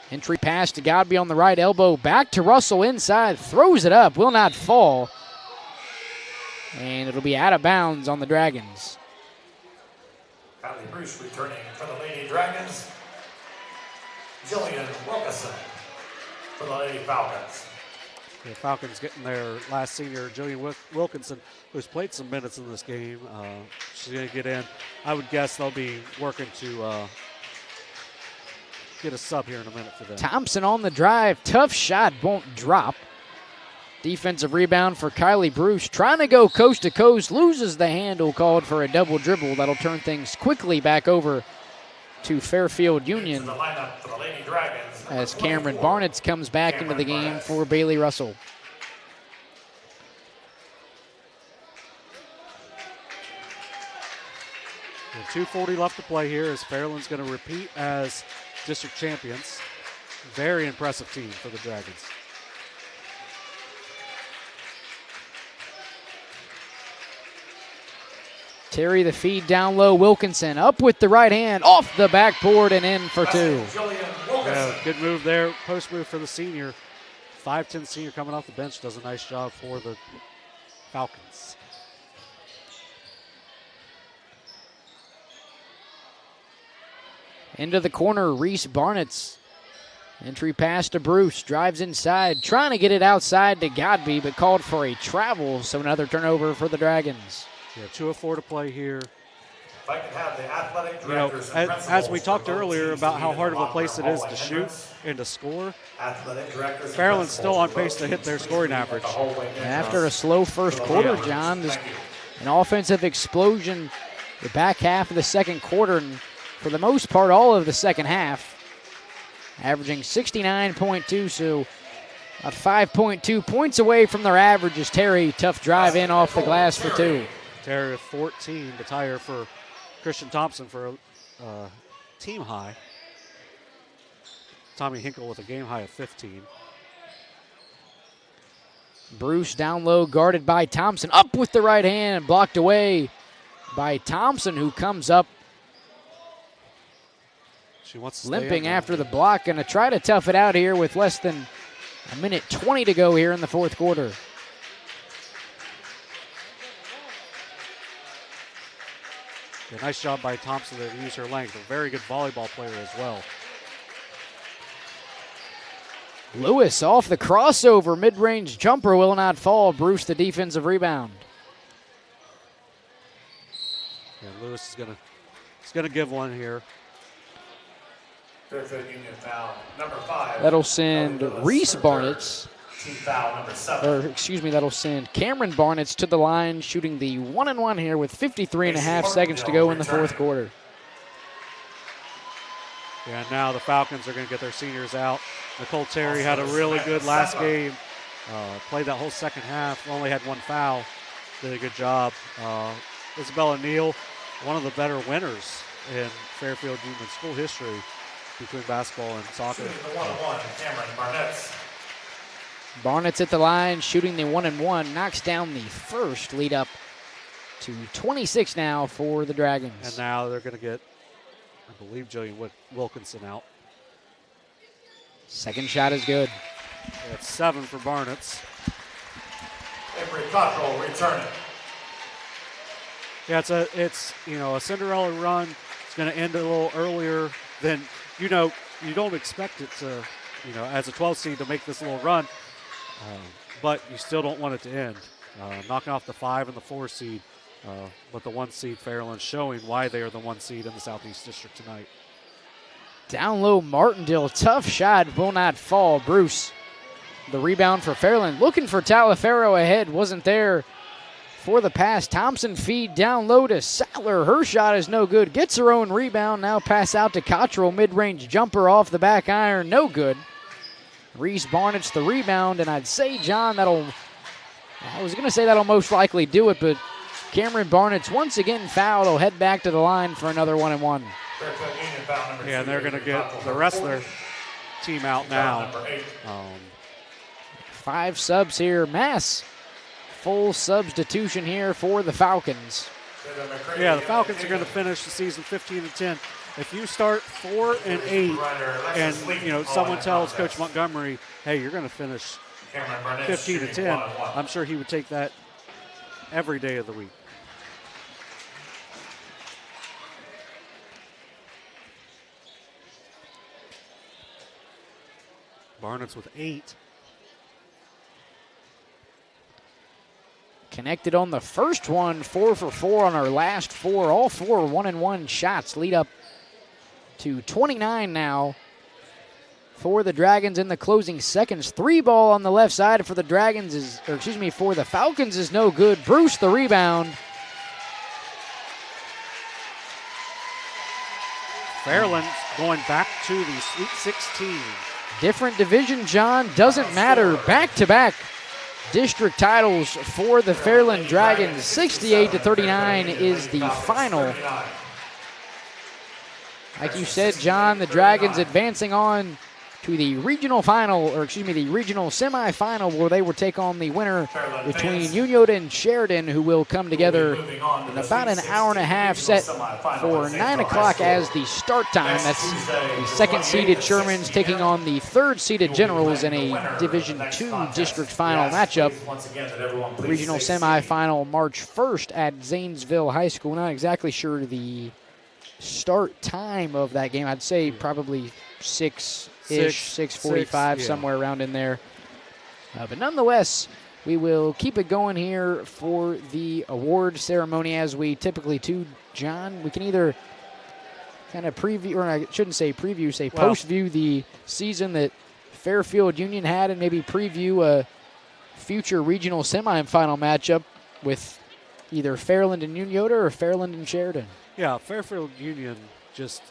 Entry pass to Godby on the right elbow. Back to Russell inside. Throws it up. Will not fall. And it'll be out of bounds on the Dragons. Kylie Bruce returning for the Lady Dragons. Jillian Wilkinson for the Lady Falcons. The Falcons getting their last senior, Jillian Wilkinson, who's played some minutes in this game. She's going to get in. I would guess they'll be working to get a sub here in a minute for them. Thompson on the drive. Tough shot, won't drop. Defensive rebound for Kylie Bruce. Trying to go coast to coast. Loses the handle, called for a double dribble. That'll turn things quickly back over to Fairfield Union as Cameron Barnett comes back into the game for Bailey Russell. And 2:40 left to play here as Fairland's going to repeat as district champions. Very impressive team for the Dragons. Terry the feed down low. Wilkinson up with the right hand, off the backboard and in for two. Yeah, good move there. Post move for the senior. 5'10" senior coming off the bench does a nice job for the Falcons. Into the corner, Reese Barnett's entry pass to Bruce. Drives inside, trying to get it outside to Godby, but called for a travel, so another turnover for the Dragons. Yeah, 2:04 to play here. If I could have the athletic directors and as we talked earlier about how hard of a place it is to shoot and to score, Fairland's still on pace to hit their scoring average. After a slow first quarter, John, just an offensive explosion the back half of the second quarter, and for the most part, all of the second half, averaging 69.2, so about 5.2 points away from their average as Terry, tough drive in off the glass for two. Terry with 14 to tie her for Christian Thompson for a team high. Tommy Hinkle with a game high of 15. Bruce down low, guarded by Thompson. Up with the right hand, blocked away by Thompson, who comes up she wants to limping after the block. Going to try to tough it out here with less than a minute 20 to go here in the fourth quarter. Yeah, nice job by Thompson to use her length. A very good volleyball player as well. Lewis off the crossover, mid-range jumper will not fall. Bruce the defensive rebound. Yeah, Lewis is gonna give one here. Fairfield Union foul number 5. That'll send Reese Barnett's, Foul number 7. that'll send Cameron Barnett's to the line, shooting the 1-and-1 here with 53.5 seconds to go in the fourth quarter. Yeah, now the Falcons are going to get their seniors out. Nicole Terry had a really good last game. Played that whole second half. Only had one foul. Did a good job. Isabella Neal, one of the better winners in Fairfield Union's full history between basketball and soccer. The 1-1, Cameron Barnett's. Barnett's at the line, shooting the 1-and-1, knocks down the first, lead up to 26 now for the Dragons. And now they're going to get, I believe, Jillian Wilkinson out. Second shot is good. That's 7 for Barnett's. Avery Cottrell returning. Yeah, it's a Cinderella run. It's going to end a little earlier than, you don't expect it to, as a 12 seed to make this little run. But you still don't want it to end. Knocking off the 5 and the 4 seed, but the 1 seed Fairland showing why they are the 1 seed in the Southeast District tonight. Down low, Martindale, tough shot, will not fall. Bruce, the rebound for Fairland, looking for Taliaferro ahead, wasn't there. for the pass. Thompson feed down low to Sattler. Her shot is no good. Gets her own rebound. Now pass out to Cottrell. Mid-range jumper off the back iron. No good. Reese Barnett's the rebound, and I'd say, John, I was going to say that'll most likely do it, but Cameron Barnett's once again fouled. Will head back to the line for another 1-and-1. Yeah, and they're going to get the rest of their team out now. 5 subs here. Mass full substitution here for the Falcons. Yeah, the Falcons are going to finish the season 15-10. If you start 4-8 and someone tells Coach Montgomery, hey, you're going to finish 15-10, I'm sure he would take that every day of the week. Barnett's with 8. Connected on the first one, 4 for 4 on our last 4. All 4 1-and-1 shots lead up to 29 now for the Dragons in the closing seconds. 3 ball on the left side for the for the Falcons is no good. Bruce the rebound. Fairland going back to the Sweet 16. Different division, John, doesn't matter. Back-to-back district titles for the Fairland Dragons. 68-39 is the final. Like you said, John, the Dragons advancing on to the regional the regional semifinal, where they will take on the winner between Unioda and Sheridan, who will come together in about an hour and a half, set for 9 o'clock as the start time. That's the second-seeded Shermans taking on the third-seeded Generals in a Division II district final matchup. Regional semifinal March 1st at Zanesville High School. Not exactly sure the start time of that game. I'd say probably 6:45, somewhere around in there. But nonetheless, we will keep it going here for the award ceremony as we typically do. John, we can either kind of preview, or I shouldn't say preview, post-view the season that Fairfield Union had, and maybe preview a future regional semifinal matchup with either Fairland and Unioda or Fairland and Sheridan. Yeah, Fairfield Union just,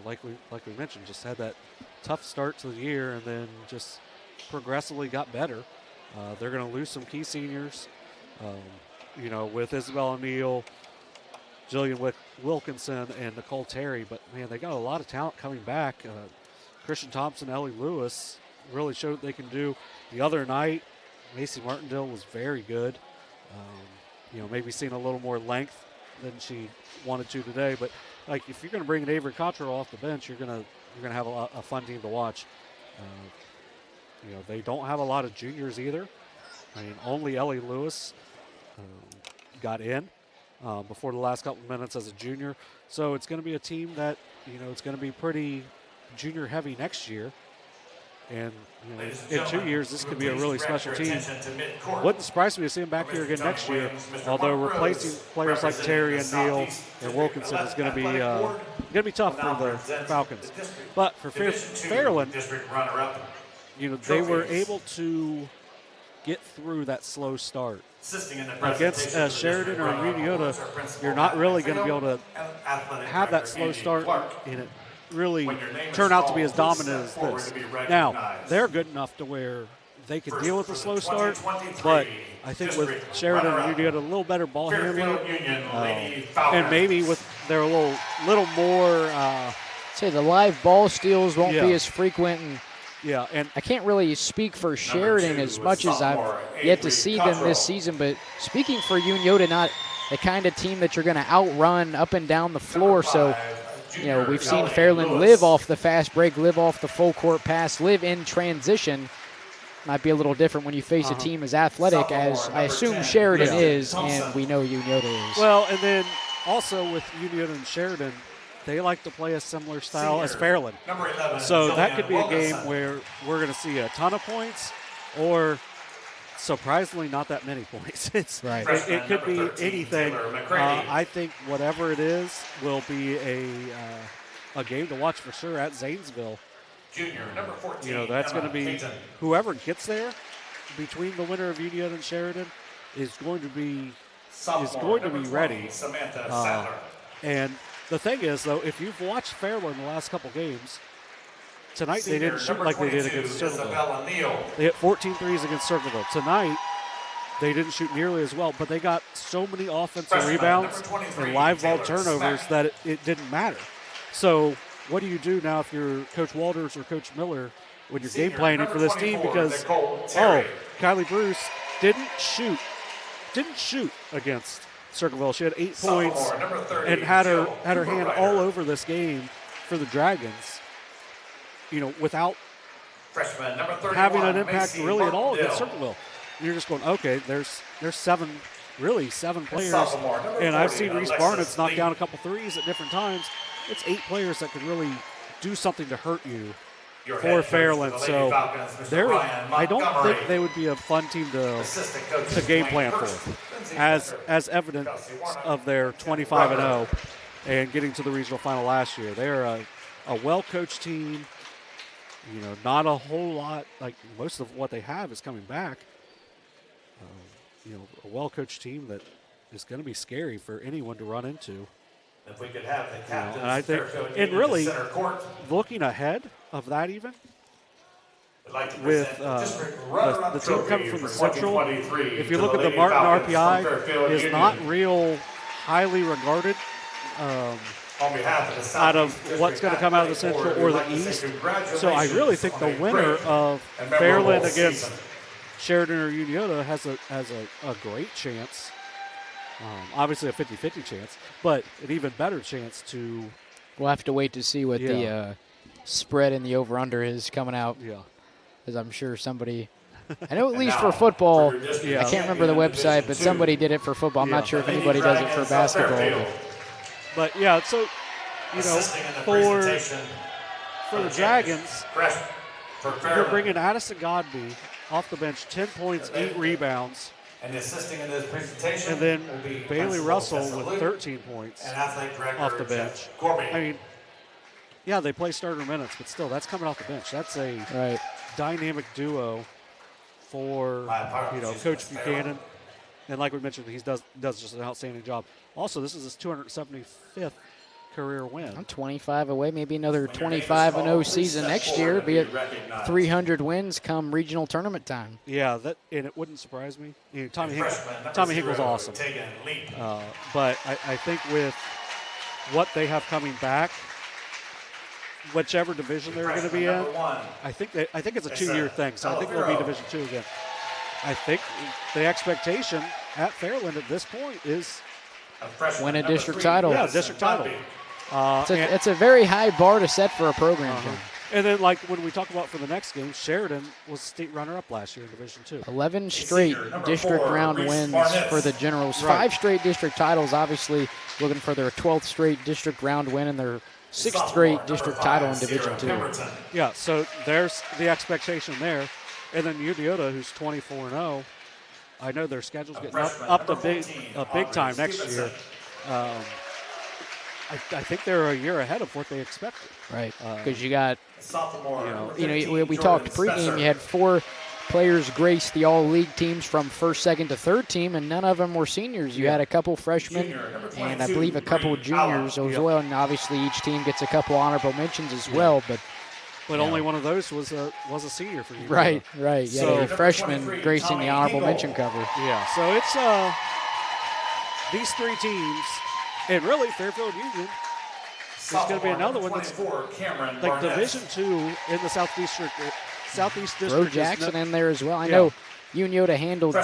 like we mentioned, just had that tough start to the year and then just progressively got better. They're going to lose some key seniors, with Isabel O'Neill, Jillian Wilkinson, and Nicole Terry. But, man, they got a lot of talent coming back. Christian Thompson, Ellie Lewis really showed what they can do. The other night, Macy Martindale was very good. Maybe seeing a little more length than she wanted to today. But, if you're going to bring an Avery Cottrell off the bench, you're going to have a fun team to watch. They don't have a lot of juniors either. Only Ellie Lewis got in before the last couple of minutes as a junior. So it's going to be a team that, it's going to be pretty junior heavy next year. And, in 2 years, this could be a really special team. Wouldn't surprise me to see them back here again next year, although replacing players like Terry and Neal and Wilkinson is going to be tough for the Falcons. But for Fairland, they were able to get through that slow start. Against Sheridan or Unioda, you're not really going to be able to have that slow start in it. Really turn out to be as dominant as this. Now, they're good enough to where they can deal with the slow start, but I think with Sheridan and Unioda, a little better ball handling, and maybe with their little more. Say the live ball steals won't be as frequent. And I can't really speak for Sheridan as much as I've yet to see them this season, but speaking for Unioda, not the kind of team that you're going to outrun up and down the floor. So, we've seen Fairland live off the fast break, live off the full court pass, live in transition. Might be a little different when you face a team as athletic as I assume Sheridan is, and we know Unioda is. Well, and then also with Unioda and Sheridan, they like to play a similar style as Fairland. So that could be a game where we're going to see a ton of points or surprisingly not that many points. It could be anything. I think whatever it is will be a game to watch for sure at Zanesville. That's going to be whoever gets there between the winner of Unioda and Sheridan. is going to be Sophomore, ready. Samantha Sadler. And the thing is, though, if you've watched Fairland the last couple games, tonight they didn't shoot like they did against Circleville. Isabella Neal. They hit 14 threes against Circleville. Tonight, they didn't shoot nearly as well, but they got so many offensive Freshman, rebounds number 23, and live ball Taylor turnovers Smack. that it didn't matter. So what do you do now if you're Coach Walters or Coach Miller when you're game Senior, planning number for this team? 24, Because, Nicole Terry. Kylie Bruce didn't shoot against Circleville. She had 8 points Sophomore, number 30, and had her Jill hand Cooper-Ryder. all over this game for the Dragons, without Freshman, number 31, having an impact Macy really at all against Martindale. Circleville. You're just going, okay, there's seven players, sophomore, number and I've 40, seen Reese Alexis Barnett's knock Lee. down a couple threes at different times. It's 8 players that could really do something to hurt you Your for head coach Fairland. for the Lady So Falcons, Mr. they're, Ryan I don't Montgomery. think they would be a fun team to Assistant coach to game Dwayne plan Hurst. for, Lindsay as Becker. evidence Kelsey Warnock. of their 25-0 and getting to the regional final last year. They're a well-coached team. Not a whole lot, like most of what they have is coming back. A well-coached team that is going to be scary for anyone to run into. If we could have the captains, And I think, Fairfield and Union really, center court, looking ahead of that even, I'd like to with present the district runner-up the team trophy coming from for the Central, 2023 if you to look at the Lady Martin Falcons RPI, from Fairfield is Union. not real highly regarded On behalf of the out of Southeast what's going to District come out of the Athletic Central Board, or we'd the like to say East. So I really think the congratulations on a winner great of and memorable Fairland against season. Sheridan or Uniota has a great chance. Obviously a 50-50 chance, but an even better chance to. We'll have to wait to see what the spread in the over-under is coming out. Yeah. Because I'm sure somebody, I know at least for football, I can't remember the website, but somebody did it for football. I'm not sure if anybody does it for basketball. But yeah, so for the Dragons, you're bringing Addison Godby off the bench, 10 points, 8 rebounds. And assisting in this presentation And then will be Bailey Principal Russell Tessa with Luke 13 points and Athletic Director off the Jeff bench. Gorby. I mean, yeah, they play starter minutes, but still, that's coming off the bench. That's a dynamic duo for Coach Buchanan. And like we mentioned, he does just an outstanding job. Also, this is his 275th career win. I'm 25 away, maybe another 25-0 season next year. Be at 300 wins come regional tournament time. Yeah, and it wouldn't surprise me. Tommy Hinkle's awesome. But I think with what they have coming back, whichever division they're going to be in, I think it's a 2-year thing. So I think they'll be Division 2 again. I think the expectation at Fairland at this point is win a district title. Yeah, district title. It's a very high bar to set for a program. And then, like, when we talk about for the next game, Sheridan was state runner-up last year in Division 2. 11 straight district round wins for the Generals. 5 straight district titles, obviously looking for their 12th straight district round win and their 6th straight district title in Division 2. Yeah, so there's the expectation there. And then Uniota, who's 24-0, I know their schedule's getting up to big time next year. I think they're a year ahead of what they expected. Right, because you got, Sophomore, we talked pregame, you had 4 players grace the all-league teams from first, second to third team, and none of them were seniors. You had a couple freshmen and I believe a couple juniors as well, and obviously each team gets a couple honorable mentions as well. But only one of those was a senior for you. Right. Yeah, so, a freshman gracing the honorable mention cover. Yeah, so it's these 3 teams, and really Fairfield Union is going to be another one that's like Division 2 in the Southeast District. Throw Jackson in there as well. I know Uniota handled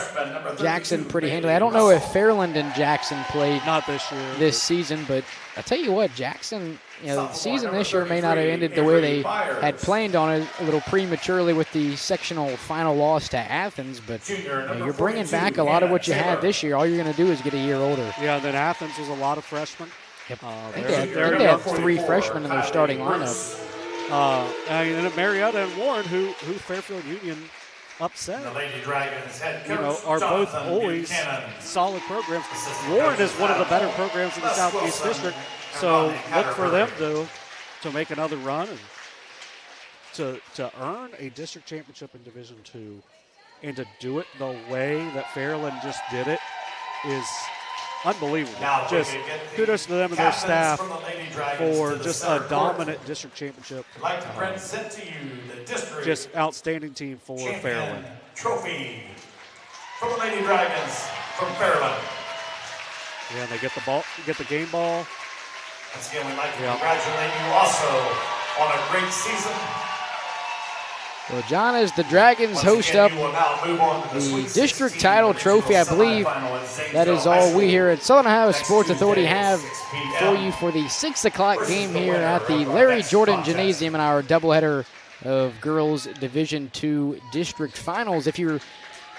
Jackson pretty handily. I don't know if Fairland and Jackson played not this year, this season, but I tell you what, Jackson, the season this year may not have ended the way they had planned on it, a little prematurely with the sectional final loss to Athens, but you're bringing back a lot of what you had this year. All you're going to do is get a year older. Yeah, then Athens was a lot of freshmen. Yep. I think they had 3 freshmen in their starting lineup. And then Marietta and Warren, who Fairfield Union upset, the Lady Dragons head coach, are both Jonathan always Buchanan. solid programs. Warren is one of the better programs in the Southeast District, so look for them to make another run and to earn a district championship in Division 2 and to do it the way that Fairland just did it is unbelievable. Now Just kudos to them and their staff from the Lady Dragons for to the just center a dominant district championship. I'd like to present to you the district Just outstanding team for champion Fairland. trophy from the Lady Dragons from Fairland. Yeah, and they get the ball, get the game ball. Once again, we'd like to Yeah. congratulate you also on a great season. Well, John, as the Dragons Once host again, up you will now move on to the Sweet district 16 title regional trophy, I believe semifinal at Zanesville that is High all School. we here at Southern Ohio Next Sports Authority Tuesday, have 6 for p.m. you for the 6 o'clock versus game the here winner at the of our Larry next Jordan contest. Gymnasium in our doubleheader of girls Division II district finals. If you're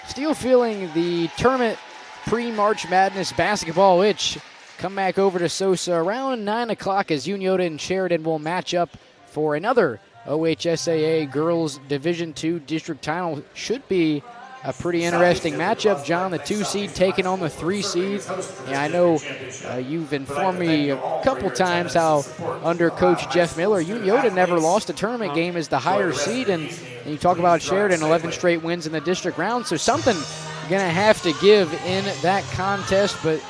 still feeling the tournament pre-March Madness basketball itch, come back over to SOSA around 9 o'clock as Unioda and Sheridan will match up for another OHSAA Girls Division II District Title. Should be a pretty interesting matchup, John. The 2 seed taking on the 3 seed. And I know you've informed me a couple times how under Coach Jeff Miller, Unioda never lost a tournament game as the higher seed. And you talk about Sheridan, 11 straight wins in the district round. So something going to have to give in that contest. But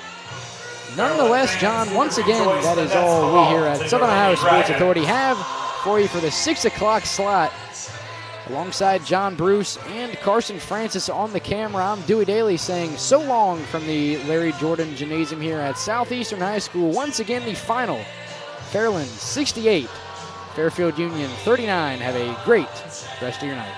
nonetheless, John, once again, that is all we here at Southern Ohio Sports Authority have for you for the 6 o'clock slot. Alongside John Bruce and Carson Francis on the camera, I'm Dewey Daly saying so long from the Larry Jordan Gymnasium here at Southeastern High School. Once again, the final, Fairland 68, Fairfield Union 39. Have a great rest of your night.